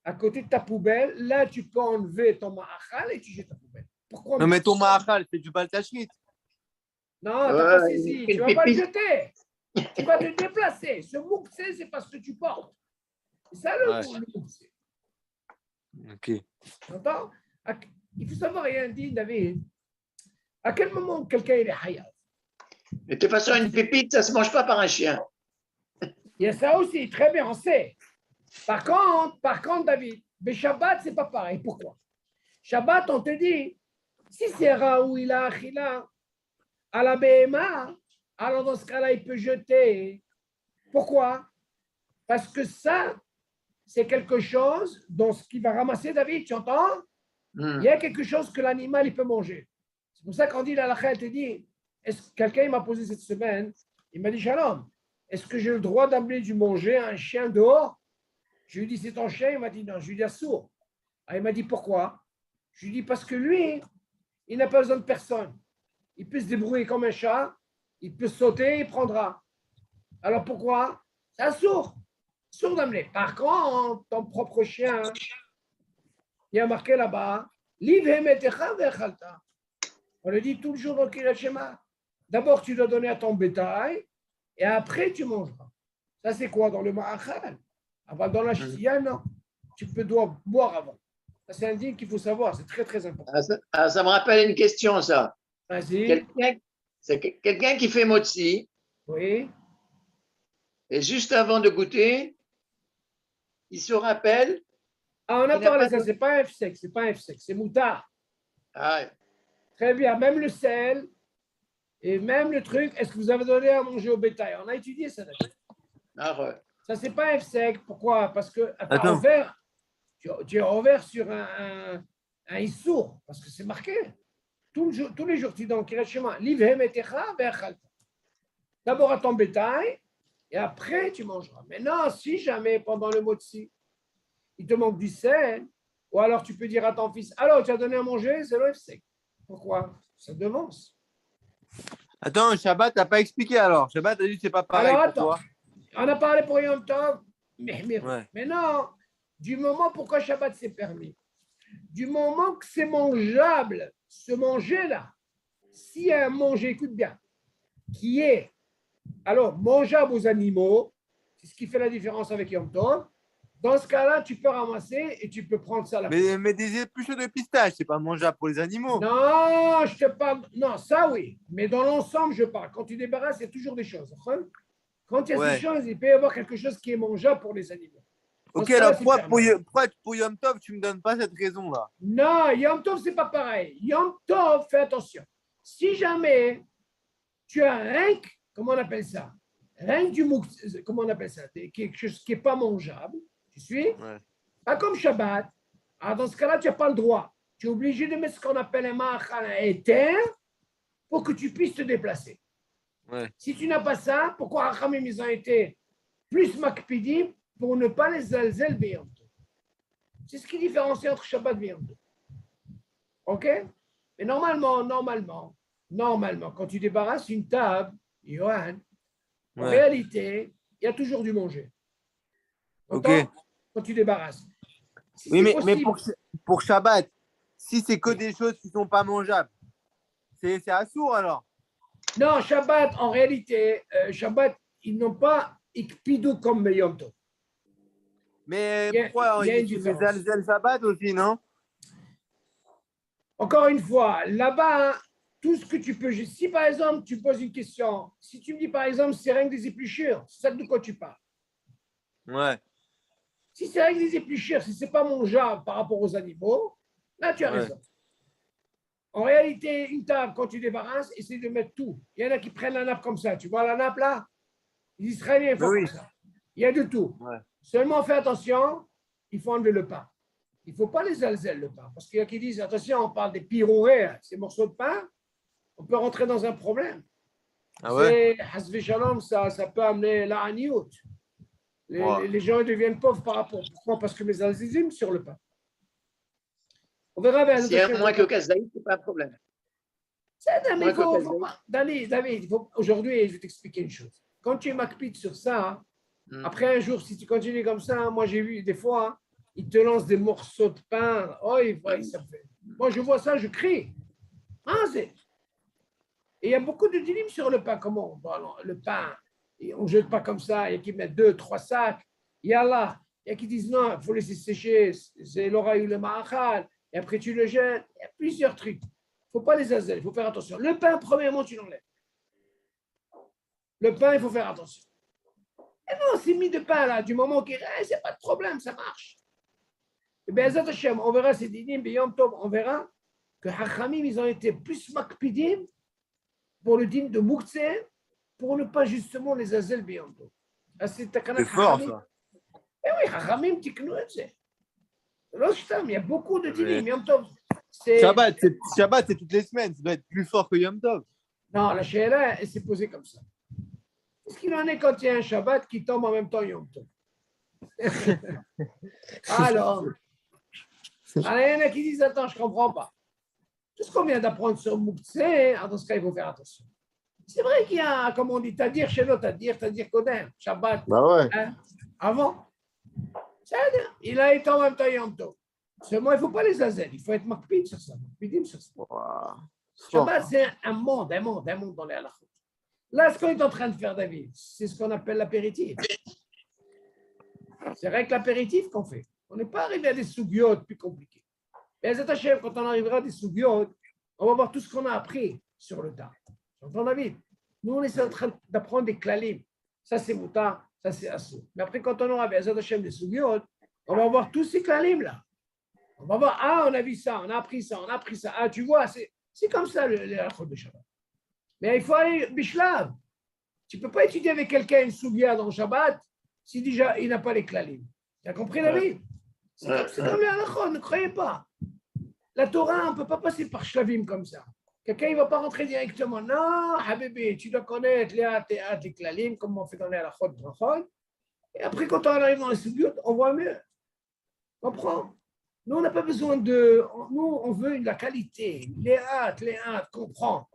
à côté de ta poubelle. Là, tu peux enlever ton ma'achal et tu jettes ta poubelle. Pourquoi? Non, mais ton ma'achal, c'est du baltachrit. Non, tu n'as pas saisi. Tu ne vas pas le jeter. Tu vas te déplacer. Ce moukse, c'est parce que tu portes. C'est ça le moukse. Ok. Entends? Il faut savoir, rien dit, David. À quel moment quelqu'un est hayat? De toute façon, une pépite, ça ne se mange pas par un chien. Il y a ça aussi, très bien, on sait. Par contre, David, mais Shabbat, c'est pas pareil. Pourquoi? Shabbat, on te dit, si c'est Raouila Achila, à la BMA, alors dans ce cas-là, il peut jeter. Pourquoi? Parce que ça, c'est quelque chose dans ce qu'il va ramasser, David, tu entends? Il y a quelque chose que l'animal, il peut manger. C'est pour ça qu'on dit, la halakha, te dit, quelqu'un m'a posé cette semaine, il m'a dit, Shalom, est-ce que j'ai le droit d'amener du manger à un chien dehors? Je lui ai dit, c'est ton chien? Il m'a dit, non. Je lui ai dit, assourd. Il m'a dit, pourquoi? Je lui ai dit, parce que lui, il n'a pas besoin de personne. Il peut se débrouiller comme un chat, il peut sauter, il prendra. Alors pourquoi? C'est un sourd d'amener. Par contre, ton propre chien, il y a marqué là-bas, on le dit tout le jour dans Kirat Shema. D'abord, tu dois donner à ton bétail et après, tu mangeras. Ça, c'est quoi dans le ma'achal? Dans la ch'tia, non. Dois boire avant. Ça, c'est un dîme qu'il faut savoir. C'est très, très important. Ça me rappelle une question, ça. Vas-y. C'est quelqu'un qui fait motzi. Oui. Et juste avant de goûter, il se rappelle. On a parlé de ça, c'est pas un F-sec, c'est moutard. Ah. Très bien, même le sel et même le truc, est-ce que vous avez donné à manger au bétail? On a étudié ça d'ailleurs. Ah ouais. Ça, c'est pas un F-sec. Pourquoi? Parce que envers, tu es envers sur un issour, parce que c'est marqué. Tous les jours, tu dis dans le Kirat Shema, d'abord à ton bétail et après tu mangeras. Maintenant, si jamais pendant le motzi, il te manque du sel, ou alors tu peux dire à ton fils, alors tu as donné à manger, c'est le F-sec. Pourquoi? Ça devance. Attends, Shabbat, t'as pas expliqué alors. Shabbat, t'as dit que c'est pas pareil. Alors pour attends, on a parlé pour Yom Tov, mais non, du moment pourquoi Shabbat c'est permis, du moment que c'est mangeable, ce manger-là, s'il y a un manger, écoute bien, qui est alors mangeable aux animaux, c'est ce qui fait la différence avec Yom Tov. Dans ce cas-là, tu peux ramasser et tu peux prendre ça à la place. Mais des épluchures de pistache, c'est pas mangeable pour les animaux. Non, je te parle. Non, ça oui. Mais dans l'ensemble, je parle. Quand tu débarrasses, il y a toujours des choses. Quand il y a ces choses, il peut y avoir quelque chose qui est mangeable pour les animaux. Ok, alors pourquoi pour Yom Tov, tu ne me donnes pas cette raison-là? Non, Yom Tov, c'est pas pareil. Yom Tov, fais attention. Si jamais tu as rien, comment on appelle ça? Rien du mouk, comment on appelle ça? Quelque chose qui n'est pas mangeable. Tu suis? Pas comme Shabbat. Alors dans ce cas-là, tu n'as pas le droit. Tu es obligé de mettre ce qu'on appelle un ma'achal éter pour que tu puisses te déplacer. Si tu n'as pas ça, pourquoi Hachamim ils ont été plus makpidim pour ne pas les zalzel beyom tov. C'est ce qui différencie entre Shabbat et Yom Tov. OK? Mais normalement, quand tu débarrasses une table, Johan, en réalité, il y a toujours du manger. Ok. Quand tu débarrasses. Si Oui, c'est mais possible, pour Shabbat, si c'est que des choses qui ne sont pas mangeables, c'est assourd alors. non, Shabbat, en réalité, Shabbat, ils n'ont pas ikpidou comme Yom Tov. Mais Il pourquoi y a une tu mets différence. Zalzel Shabbat aussi, non? Encore une fois, là-bas, hein, tout ce que tu peux. Si par exemple, tu poses une question, si tu me dis par exemple, c'est rien que des épluchures, c'est ça de quoi tu parles. Ouais. Si c'est rien que des épluchures, si ce n'est pas mangeable par rapport aux animaux, là, tu as raison. En réalité, une table, quand tu débarrasses, essaie de mettre tout. Il y en a qui prennent la nappe comme ça. Tu vois la nappe là? Les Israéliens font comme ça. Il y a de tout. Ouais. Seulement, fais attention, il faut enlever le pain. Il ne faut pas les alzelles, le pain. Parce qu'il y a qui disent, attention, on parle des pirourés, ces morceaux de pain, on peut rentrer dans un problème. Ah ouais? C'est, hasvé shalom, ça peut amener la haniout. Les gens deviennent pauvres par rapport. Pourquoi? Parce que mes alzizim sur le pain. On verra bien. S'il y a moins que Kazaï, ce n'est pas un problème. Mais faut pas. David, aujourd'hui, je vais t'expliquer une chose. Quand tu es macpite sur ça, après un jour, si tu continues comme ça, moi j'ai vu des fois, ils te lancent des morceaux de pain. Oh, ça me fait. Moi, je vois ça, je crie. Et il y a beaucoup de dilim sur le pain. Comment le pain, on ne jette pas comme ça. Il y a qui mettent 2, 3 sacs. Il y a là. Il y a qui disent non, il faut laisser sécher. C'est l'oreille ou le ma'achal. Et après, tu le jettes. Il y a plusieurs trucs. Il ne faut pas les azel, il faut faire attention. Le pain, premièrement, tu l'enlèves. Le pain, il faut faire attention. Et non, c'est mis de pain là, du moment qu'il reste, il n'y a pas de problème, ça marche. Et bien, on verra, c'est dinim, Yom Tov, on verra que Hachamim, ils ont été plus makpidim pour le din de Moukse, pour ne pas justement les azel Yom Tov. C'est fort, ça. Eh oui, Hachamim, tiknu et c'est. Il y a beaucoup de dinim, Yom Tov. Shabbat, c'est toutes les semaines. Ça doit être plus fort que Yom Tov. Non, la Sheila, elle s'est posée comme ça. Qu'est-ce qu'il en est quand il y a un Shabbat qui tombe en même temps Yom Tov? Alors, il y en a qui disent, attends, je ne comprends pas. Tout ce qu'on vient d'apprendre sur Moukse, dans ce cas, il faut faire attention. C'est vrai qu'il y a, comme on dit, Tadir chez nous, Tadir Kodem, Shabbat. Bah ouais. Hein, avant. Il a été en même temps Yom Tov. Seulement, il ne faut pas les azel, il faut être makpid sur ça. Wow. Shabbat, c'est un monde dans les halachot. Là, ce qu'on est en train de faire, David, c'est ce qu'on appelle l'apéritif. C'est rien que l'apéritif qu'on fait. On n'est pas arrivé à des sougiotes plus compliqués. Et quand on arrivera à des sougiotes, on va voir tout ce qu'on a appris sur le tas. J'entends, David? Nous, on est en train d'apprendre des klalim. Ça, c'est mouta, ça, c'est assou. Mais après, quand on aura des sougiotes, on va voir tous ces klalim là. On va voir, on a vu ça, on a appris ça, on a appris ça. Ah, tu vois, c'est comme ça les halachot de Shabbat. Mais il faut aller Bishlav. Tu ne peux pas étudier avec quelqu'un une sougia dans le Shabbat si déjà il n'a pas les klalim. Tu as compris, David? C'est comme les halachot, ne croyez pas. La Torah, on ne peut pas passer par shlavim comme ça. Quelqu'un ne va pas rentrer directement. Non, Habibi, tu dois connaître les klalim, comme on fait dans les halachot. Et après, quand on arrive dans les sougiot, on voit mieux. Comprends? Nous, on n'a pas besoin de. Nous, on veut la qualité. Les hâtes, comprends.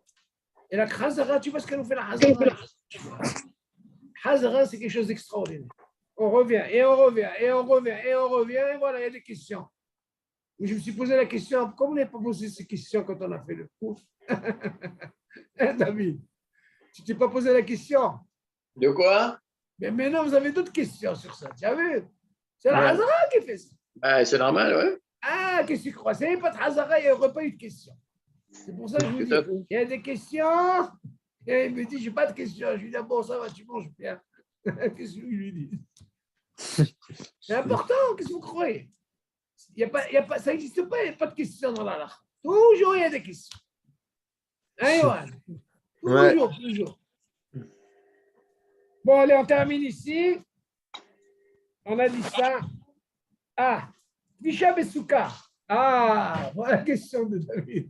Et la Khazara, tu vois ce qu'elle nous fait la Khazara? Khazara, c'est quelque chose d'extraordinaire. On revient, et voilà, il y a des questions. Je me suis posé la question, pourquoi vous n'avez pas posé ces questions quand on a fait le cours? David, tu ne t'es pas posé la question? De quoi? Mais maintenant, vous avez d'autres questions sur ça, tu as vu? C'est la Khazara qui fait ça. C'est normal, oui. Ah, qu'est-ce que tu crois? S'il n'y avait pas de Khazara, il n'y aurait pas eu de questions. C'est pour ça que je vous dis, il y a des questions. Et il me dit, je n'ai pas de questions. Je lui dis, bon, ça va, tu manges bien. Qu'est-ce que je lui dis? C'est important, qu'est-ce que vous croyez? Ça n'existe pas, il n'y a pas de questions dans la lache. Toujours, il y a des questions. Hein, Yoann? Toujours. Bon, allez, on termine ici. On a dit ça. Visha Besouka. Voilà la question de David.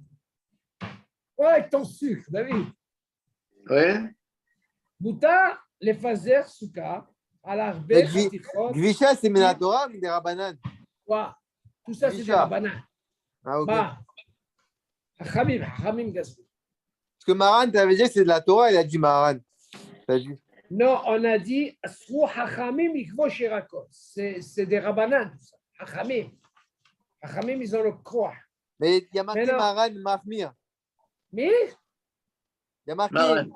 Voilà avec ton sucre, David. Oui. Bouta, les phaser, souka, על הרבה Mais חתיכות. Gvisha, c'est Minatora ou des Rabanan? quoi. Tout ça, c'est des Gvisha. rabanans. Ah, ok. מה? חכמים גזרו. Parce que Maran, tu avais dit que c'est de la Torah, il a dit Maran. T'as dit. Non, on a dit אסרו חכמים לכבוש ירקות. C'est des rabanans, tout ça. חכמים. חכמים, ils ont le croix. Mais il y a marqué Mais non. Maran Mahmir. מי? Il y a marqué Maran.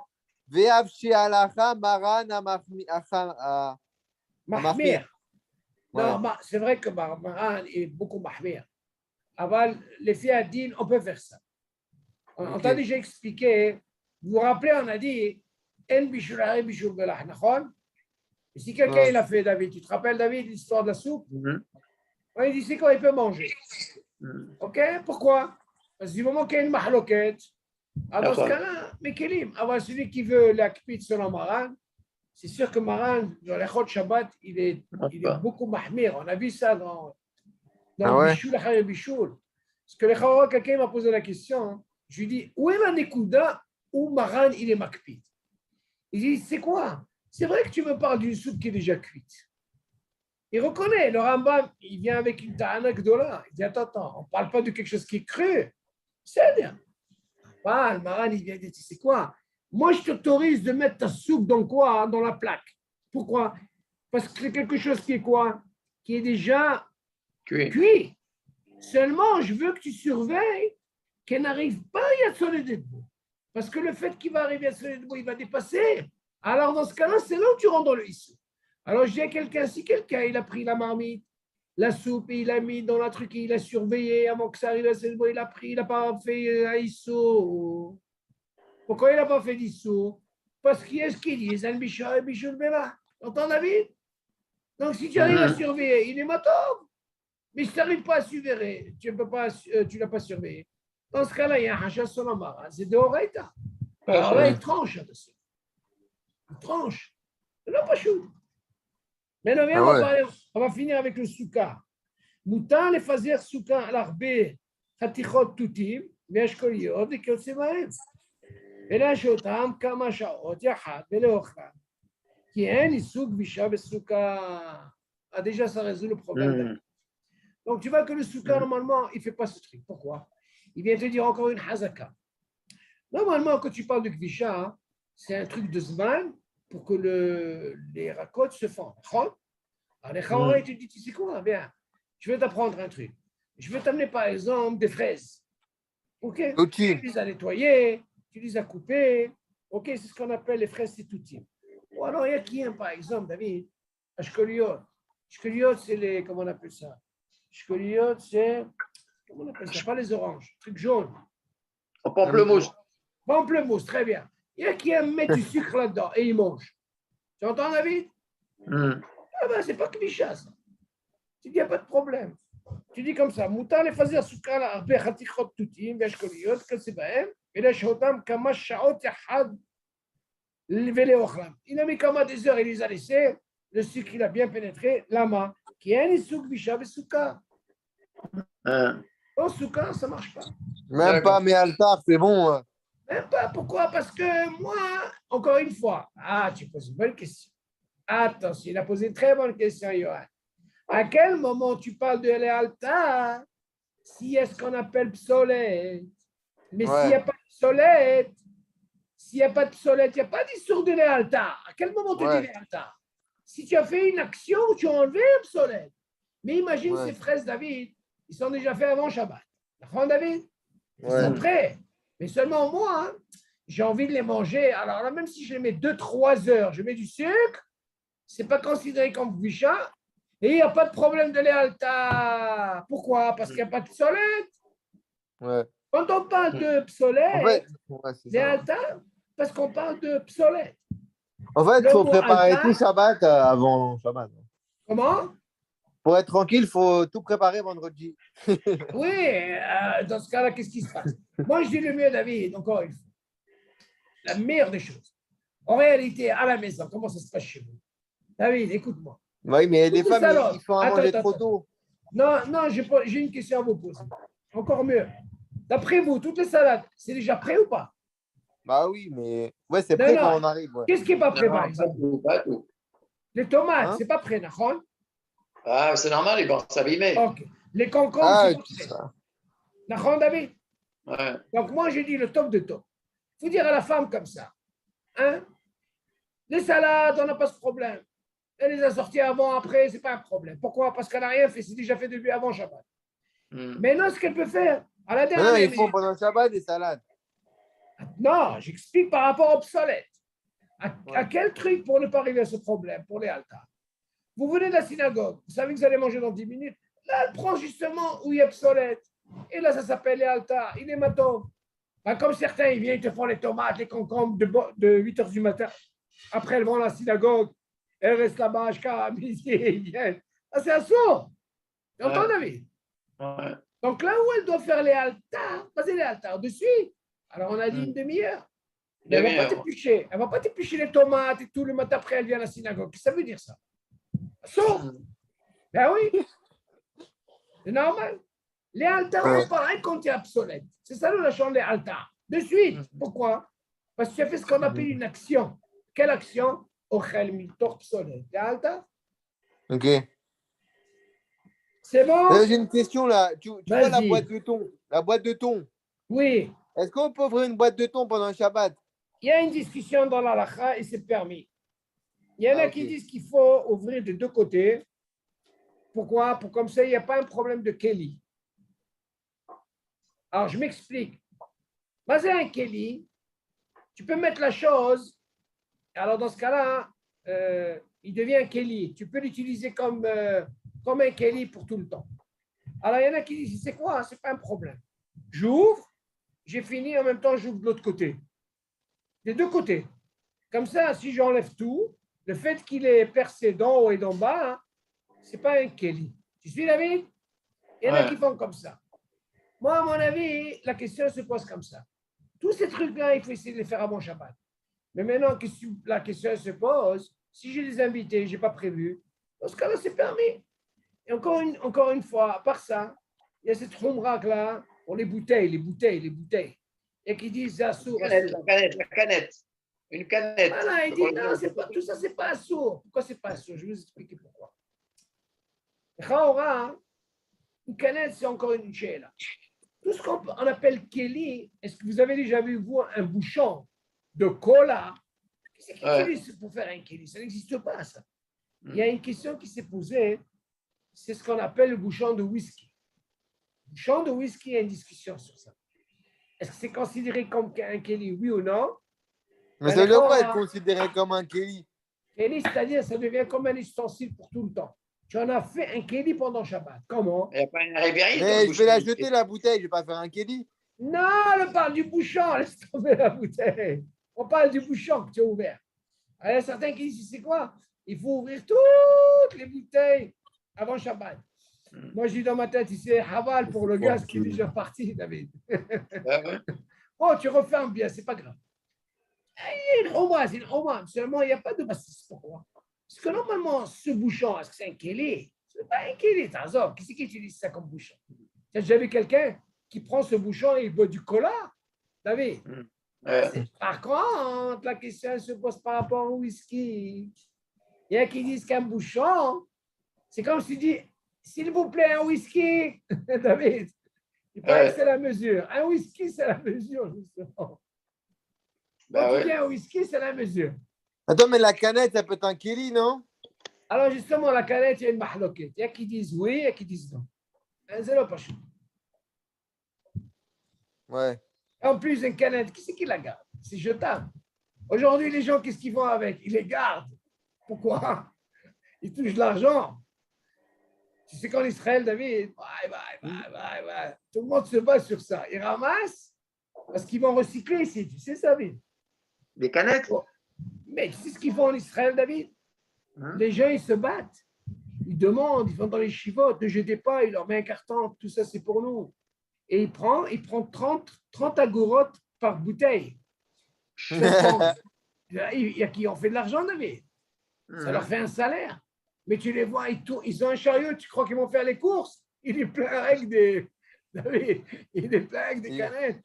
Ve'avshi alacha Maran Mahmir. מחמיר. Ouais. Non, c'est vrai que Maran est beaucoup mahmir. Aval, les filles à din, on peut faire ça. On t'a déjà expliqué. Vous vous rappelez, on a dit En bishul hari bishul belah, nachon? Et si quelqu'un il a fait David, tu te rappelles David, l'histoire de la soupe? Il dit c'est quoi, il peut manger. Ok? Pourquoi? Parce que du moment qu'il y a une mahloket, dans ce cas-là, mais Kélim, avoir celui qui veut l'acpit selon Maran, c'est sûr que Maran, dans les Chod Shabbat, il est beaucoup mahmir. On a vu ça dans le Bishul, Achar Bishul. Parce que les Chawara, quelqu'un m'a posé la question, je lui dis, où est la Nekuda où Maran, il est makpit? Il dit, c'est quoi? C'est vrai que tu me parles d'une soupe qui est déjà cuite. Il reconnaît, le Rambam, il vient avec une ta'ana gdola. Il dit, attends, on ne parle pas de quelque chose qui est cru. C'est bien. Le Maran, il vient dire, c'est quoi? Moi, je t'autorise de mettre ta soupe dans quoi? Dans la plaque. Pourquoi? Parce que c'est quelque chose qui est quoi? Qui est déjà cuit. Seulement, je veux que tu surveilles qu'elle n'arrive pas à Yatsole Dedbo. Parce que le fait qu'il va arriver à Yatsole Dedbo, il va dépasser. Alors, dans ce cas-là, c'est là où tu rentres dans le issou. Alors, je dis à quelqu'un, si quelqu'un, il a pris la marmite, la soupe, et il l'a mis dans la truc, et il a surveillé avant que ça arrive à Yatsole Dedbo, il a pris, il n'a pas fait un issou. Pourquoi il n'a pas fait d'issou? Parce qu'il y a ce qu'il dit, Zan Bishar et Bishul Bela. T'entends, David? Donc, si tu arrives à surveiller, il est matom. Mais si tu n'arrives pas à surveiller, tu ne l'as pas surveillé. Dans ce cas-là, il y a un hachas sur la mara. C'est de Horaïta. Alors là, il tranche. Il tranche. C'est là, pas chou. Maintenant, viens, on va finir avec le soukha. Moutan, les fazer soukha, l'arbe, khatichot tutim, וישקוליות וכיוצא בהם. ולהשאותם כמה שעות יחד ולאוכלם. כי אין איסור גבישה בסוכה. Déjà, ça résout le problème. Donc, tu vois que le soukha, normalement, il ne fait pas ce truc. Pourquoi? Il vient te dire encore une hazaka. Normalement, quand tu parles de gvisha, c'est un truc de zman pour que les rakotes se fendent. Alors, les chawara, tu te dis, tu sais quoi? Bien, je vais t'apprendre un truc. Je vais t'amener, par exemple, des fraises. OK? Tu les as nettoyées, tu les as coupées. OK? C'est ce qu'on appelle les fraises sétoutines. Ou alors, il y a qui, par exemple, David? Ashkoliot. Ashkoliot, c'est les. Comment on appelle ça? Ashkoliot, c'est. Comment on appelle ça? Pas les oranges, truc jaune. Pamplemousse. Pamplemousse, très bien. Il y a qui aime mettre du sucre là-dedans et il mange. Tu entends, David? Ah ben, c'est pas cliché, ça. Tu dis, il n'y a pas de problème. Tu dis comme ça, Moutar les fazer soukha la arbe khatichot tutim ve'ashkoliyot kassebahem ולהשהותם כמה שעות יחד ולאוכלם. Il a mis comme des heures, il les a laissés. Le sucre, il a bien pénétré. Lama, qui est un souk bisha besouka. Au soukha, ça ne marche pas. Même pas, mais altar, c'est bon. Même pas. Pourquoi? Parce que moi, encore une fois, tu poses une bonne question. Attention, il a posé une très bonne question, Yohan. À quel moment tu parles de l'altar si est ce qu'on appelle psolète? Mais s'il n'y a pas de psolète, il n'y a pas d'histoire de l'altar. À quel moment tu dis l'altar? Si tu as fait une action, tu as enlevé un psolète. Mais imagine ces fraises, David, ils sont déjà faits avant Shabbat. D'accord, David? Ils sont prêts. Mais seulement moi, j'ai envie de les manger. Alors là, même si je les mets 2-3 heures, je mets du sucre, ce n'est pas considéré comme gvisha. Et il n'y a pas de problème de l'altar. Pourquoi? Parce qu'il n'y a pas de psolète. Quand on parle de psolète, l'altar, parce qu'on parle de psolète. En fait, il faut préparer tout Shabbat avant Shabbat. Comment? Pour être tranquille, il faut tout préparer vendredi. Oui, dans ce cas-là, qu'est-ce qui se passe? Moi, je dis le mieux, David, encore une fois. La meilleure des choses. En réalité, à la maison, comment ça se passe chez vous? David, écoute-moi. Oui, mais les femmes, ils font à manger trop tôt. Non, j'ai une question à vous poser. Encore mieux. D'après vous, toutes les salades, c'est déjà prêt ou pas? Bah oui, mais c'est prêt quand on arrive. Qu'est-ce qui n'est pas prêt, par exemple? Pas tout. Les tomates, Hein? c'est pas prêt, d'accord? Ah, c'est normal, ils vont s'abîmer. Ok. Les concombres, Ah, c'est pas prêt. ça. D'accord, David? Ouais. Donc, moi, j'ai dit le top de top. Il faut dire à la femme comme ça. Hein? Les salades, on n'a pas ce problème. Elle les a sorties avant, après, c'est pas un problème. Pourquoi? Parce qu'elle n'a rien fait, c'est déjà fait depuis avant Shabbat. Hmm. Maintenant, ce qu'elle peut faire, à la Mais non, dernière ils font minute. pendant le Shabbat des salades. Non, j'explique par rapport au obsolète. À Ouais. quel truc pour ne pas arriver à ce problème, pour les altars? Vous venez de la synagogue, vous savez que vous allez manger dans 10 minutes. Là, elle prend justement où il est obsolète. Et là, ça s'appelle les altars. Il est matin. Ben, comme certains, ils viennent, ils te font les tomates, les concombres de 8 h du matin. Après, elles vont à la synagogue. Elles restent là-bas jusqu'à midi. Ils viennent. Ah, c'est un sourd. Tu entends, Ouais. David? Ouais. Donc là où elle doit faire les altars, vas-y les altars de suite. Alors on a dit une demi-heure. Mais elle ne va pas Demi-heure. t'éplucher. Elle ne va pas t'éplucher les tomates et tout le matin après elle vient à la synagogue. Qu'est-ce que ça veut dire ça? Sauf. Ben oui, c'est normal. Les altars, Ouais. c'est pareil quand tu es obsolète. C'est ça la chambre des altars. De suite. Pourquoi? Parce que tu as fait ce qu'on appelle une action. Quelle action? Ochel mitor obsolète. Les altars. Ok. C'est bon? J'ai une question là. Tu vois la Vas-y. boîte de thon? La boîte de thon. Oui. Est-ce qu'on peut ouvrir une boîte de thon pendant le Shabbat? Il y a une discussion dans l'halakha et c'est permis. Il y en a Ah, qui ok. disent qu'il faut ouvrir des deux côtés. Pourquoi? Pour comme ça, il n'y a pas un problème de Kelly. Alors, je m'explique. Basé un Kelly, tu peux mettre la chose. Alors, dans ce cas-là, il devient un Kelly. Tu peux l'utiliser comme un Kelly pour tout le temps. Alors, il y en a qui disent, c'est quoi? C'est pas un problème. J'ouvre, j'ai fini, en même temps, j'ouvre de l'autre côté. Des deux côtés. Comme ça, si j'enlève tout, le fait qu'il est percé d'en haut et d'en bas, ce n'est pas un Kelly. Tu suis, David? Il y en a qui font comme ça. Moi, à mon avis, la question se pose comme ça. Tous ces trucs-là, il faut essayer de les faire avant Shabbat. Mais maintenant, la question se pose, si j'ai des invités, je n'ai pas prévu, dans ce cas-là, c'est permis. Et encore une fois, à part ça, il y a cette rumrak-là pour les bouteilles. Et qui disent, c'est assour. La canette. Une canette. Voilà, il dit, non, tout ça, c'est pas assour. Pourquoi c'est pas assour? Je vais vous expliquer pourquoi. Chaora, une canette, c'est encore une chéla. Tout ce qu'on appelle Kelly, est-ce que vous avez déjà vu, vous, un bouchon de cola? Qu'est-ce qu'ils utilisent pour faire un Kelly? Ça n'existe pas, ça. Il y a une question qui s'est posée, c'est ce qu'on appelle le bouchon de whisky. Le bouchon de whisky, il y a une discussion sur ça. Est-ce que c'est considéré comme un Kelly, oui ou non? Mais ça veut dire quoi être considéré comme un Kelly? Kelly, c'est-à-dire, ça devient comme un ustensile pour tout le temps. Tu en as fait un Kelly pendant Shabbat. Comment? Il n'y a pas une révérité. Mais je vais la jeter, la bouteille, je ne vais pas faire un Kelly. Non, on parle du bouchon, laisse tomber la bouteille. On parle du bouchon que tu as ouvert. Il y a certains qui disent, c'est quoi? Il faut ouvrir toutes les bouteilles avant Shabbat. Moi, je dis dans ma tête, c'est Haval pour le gaz qui est déjà parti, David. Oh, tu refermes bien, c'est pas grave. Il y a une Oma. Seulement, il n'y a pas de bassiste. Pourquoi? Parce que normalement, ce bouchon, est-ce que c'est un Kelly? Ce n'est pas un Kelly, Tazor. Qui c'est qui utilise ça comme bouchon? Tu as déjà vu quelqu'un qui prend ce bouchon et il boit du cola? David? Par contre, la question se pose par rapport au whisky. Il y a qui disent qu'un bouchon, c'est comme si tu dis, s'il vous plaît, un whisky, David. Il paraît que c'est la mesure. Un whisky, c'est la mesure, justement. Quand tu dis un whisky, c'est la mesure. Attends, mais la canette, ça peut être un Kelly, non? Alors, justement, la canette, il y a une mahloquette. Il y a qui disent oui, il y a qui disent non. C'est là, pas chaud. Ouais. En plus, une canette, qui c'est qui la garde? C'est jetable. Aujourd'hui, les gens, qu'est-ce qu'ils font avec? Ils les gardent. Pourquoi? Ils touchent de l'argent. Tu sais qu'en Israël, David, tout le monde se bat sur ça. Ils ramassent parce qu'ils vont recycler ici. Tu sais ça, David? Des canettes? Mais tu sais ce qu'ils font en Israël, David? Les gens, ils se battent. Ils demandent, ils vont dans les chivotes, ne jetez pas, il leur met un carton, tout ça, c'est pour nous. Et il prend 30 agorotes par bouteille. Il y a qui ont fait de l'argent, David. Ça leur fait un salaire. Mais tu les vois, ils ont un chariot, tu crois qu'ils vont faire les courses? Il est plein avec des canettes.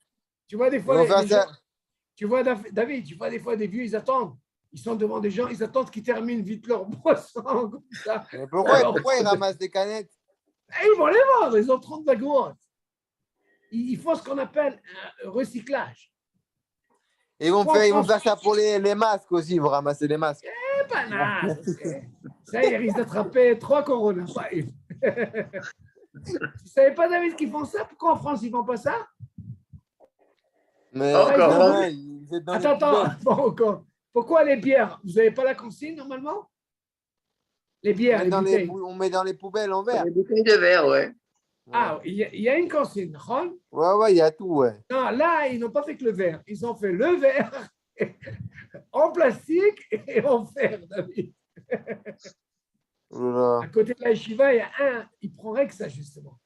Tu vois des fois, David, tu vois des fois des vieux, ils attendent. Ils sont devant des gens, ils attendent qu'ils terminent vite leur boisson, comme ça. Mais pourquoi ils ramassent des canettes? Et ils vont les vendre, ils ont 30 wagons. Ils font ce qu'on appelle un recyclage. Et ils vont faire ça pour les masques aussi, ils vont ramasser les masques. Eh ben non, ça, ils risquent d'attraper 3 coronas. Tu ne savais pas, David, qu'ils font ça? Pourquoi en France, ils ne font pas ça? Mais Encore. ils étaient dans les Attends, poubelles. bon, encore. Pourquoi les bières? Vous n'avez pas la consigne normalement? Les bières, les bouteilles. On met dans les poubelles en verre. Les bouteilles de verre, ouais. Ah, il y a une consigne, d'accord? Ouais, il y a tout, ouais. Non, là, ils n'ont pas fait que le verre. Ils ont fait le verre en plastique et en fer, David. Oula. À côté de la yeshiva, il y a un, il prendrait que ça, justement.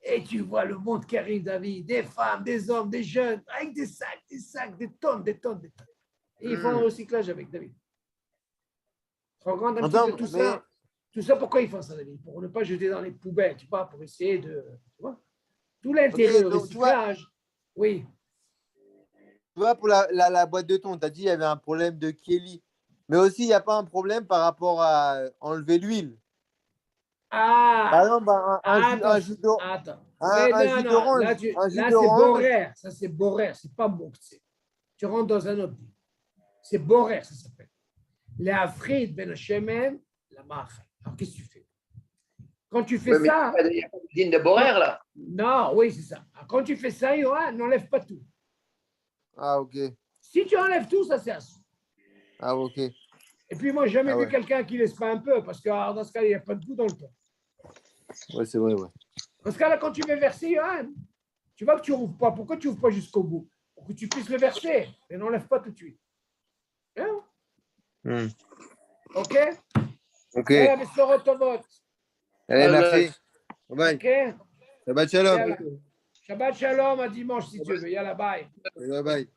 Et tu vois le monde qui arrive, David, des femmes, des hommes, des jeunes, avec des sacs, des tonnes, des tonnes, des tonnes. Et ils font un recyclage avec David. Tu te rends compte un petit peu tout ça? Tout ça, pourquoi ils font ça, David? Pour ne pas jeter dans les poubelles, tu vois, pour essayer de. Tu vois? Tout l'intérêt du recyclage. Oui. Tu vois, pour la boîte de thon, tu as dit qu'il y avait un problème de Kelly. Mais aussi, il n'y a pas un problème par rapport à enlever l'huile. Par Ah, exemple, un jus d'orange. attends. Un jus d'orange. Là, c'est boraire. Ça, c'est boraire. C'est pas bon. Tu rentres dans un autre deal. C'est boraire, ça s'appelle. La frite, ben shemen, la marche. Alors, qu'est-ce que tu fais? Quand tu fais ça. Il n'y a pas de digne de Borer, là. Non, oui, c'est ça. Alors, quand tu fais ça, Yohan, n'enlève pas tout. Ah, ok. Si tu enlèves tout, ça c'est assis. Ah, ok. Et puis, moi, j'ai jamais vu quelqu'un qui laisse pas un peu, parce que dans ce cas, il n'y a pas de goût dans le temps. Ouais, c'est vrai, ouais. Dans ce cas-là, quand tu veux verser, Yohan, tu vois que tu n'ouvres pas. Pourquoi tu n'ouvres pas jusqu'au bout? Pour que tu puisses le verser. Et n'enlève pas tout de suite. Hein? OK? Ok. Allez, Allez, merci. Bye. OK? Shabbat shalom. Yalla. Shabbat shalom à dimanche si tu veux. Yalla, bye. Bye bye.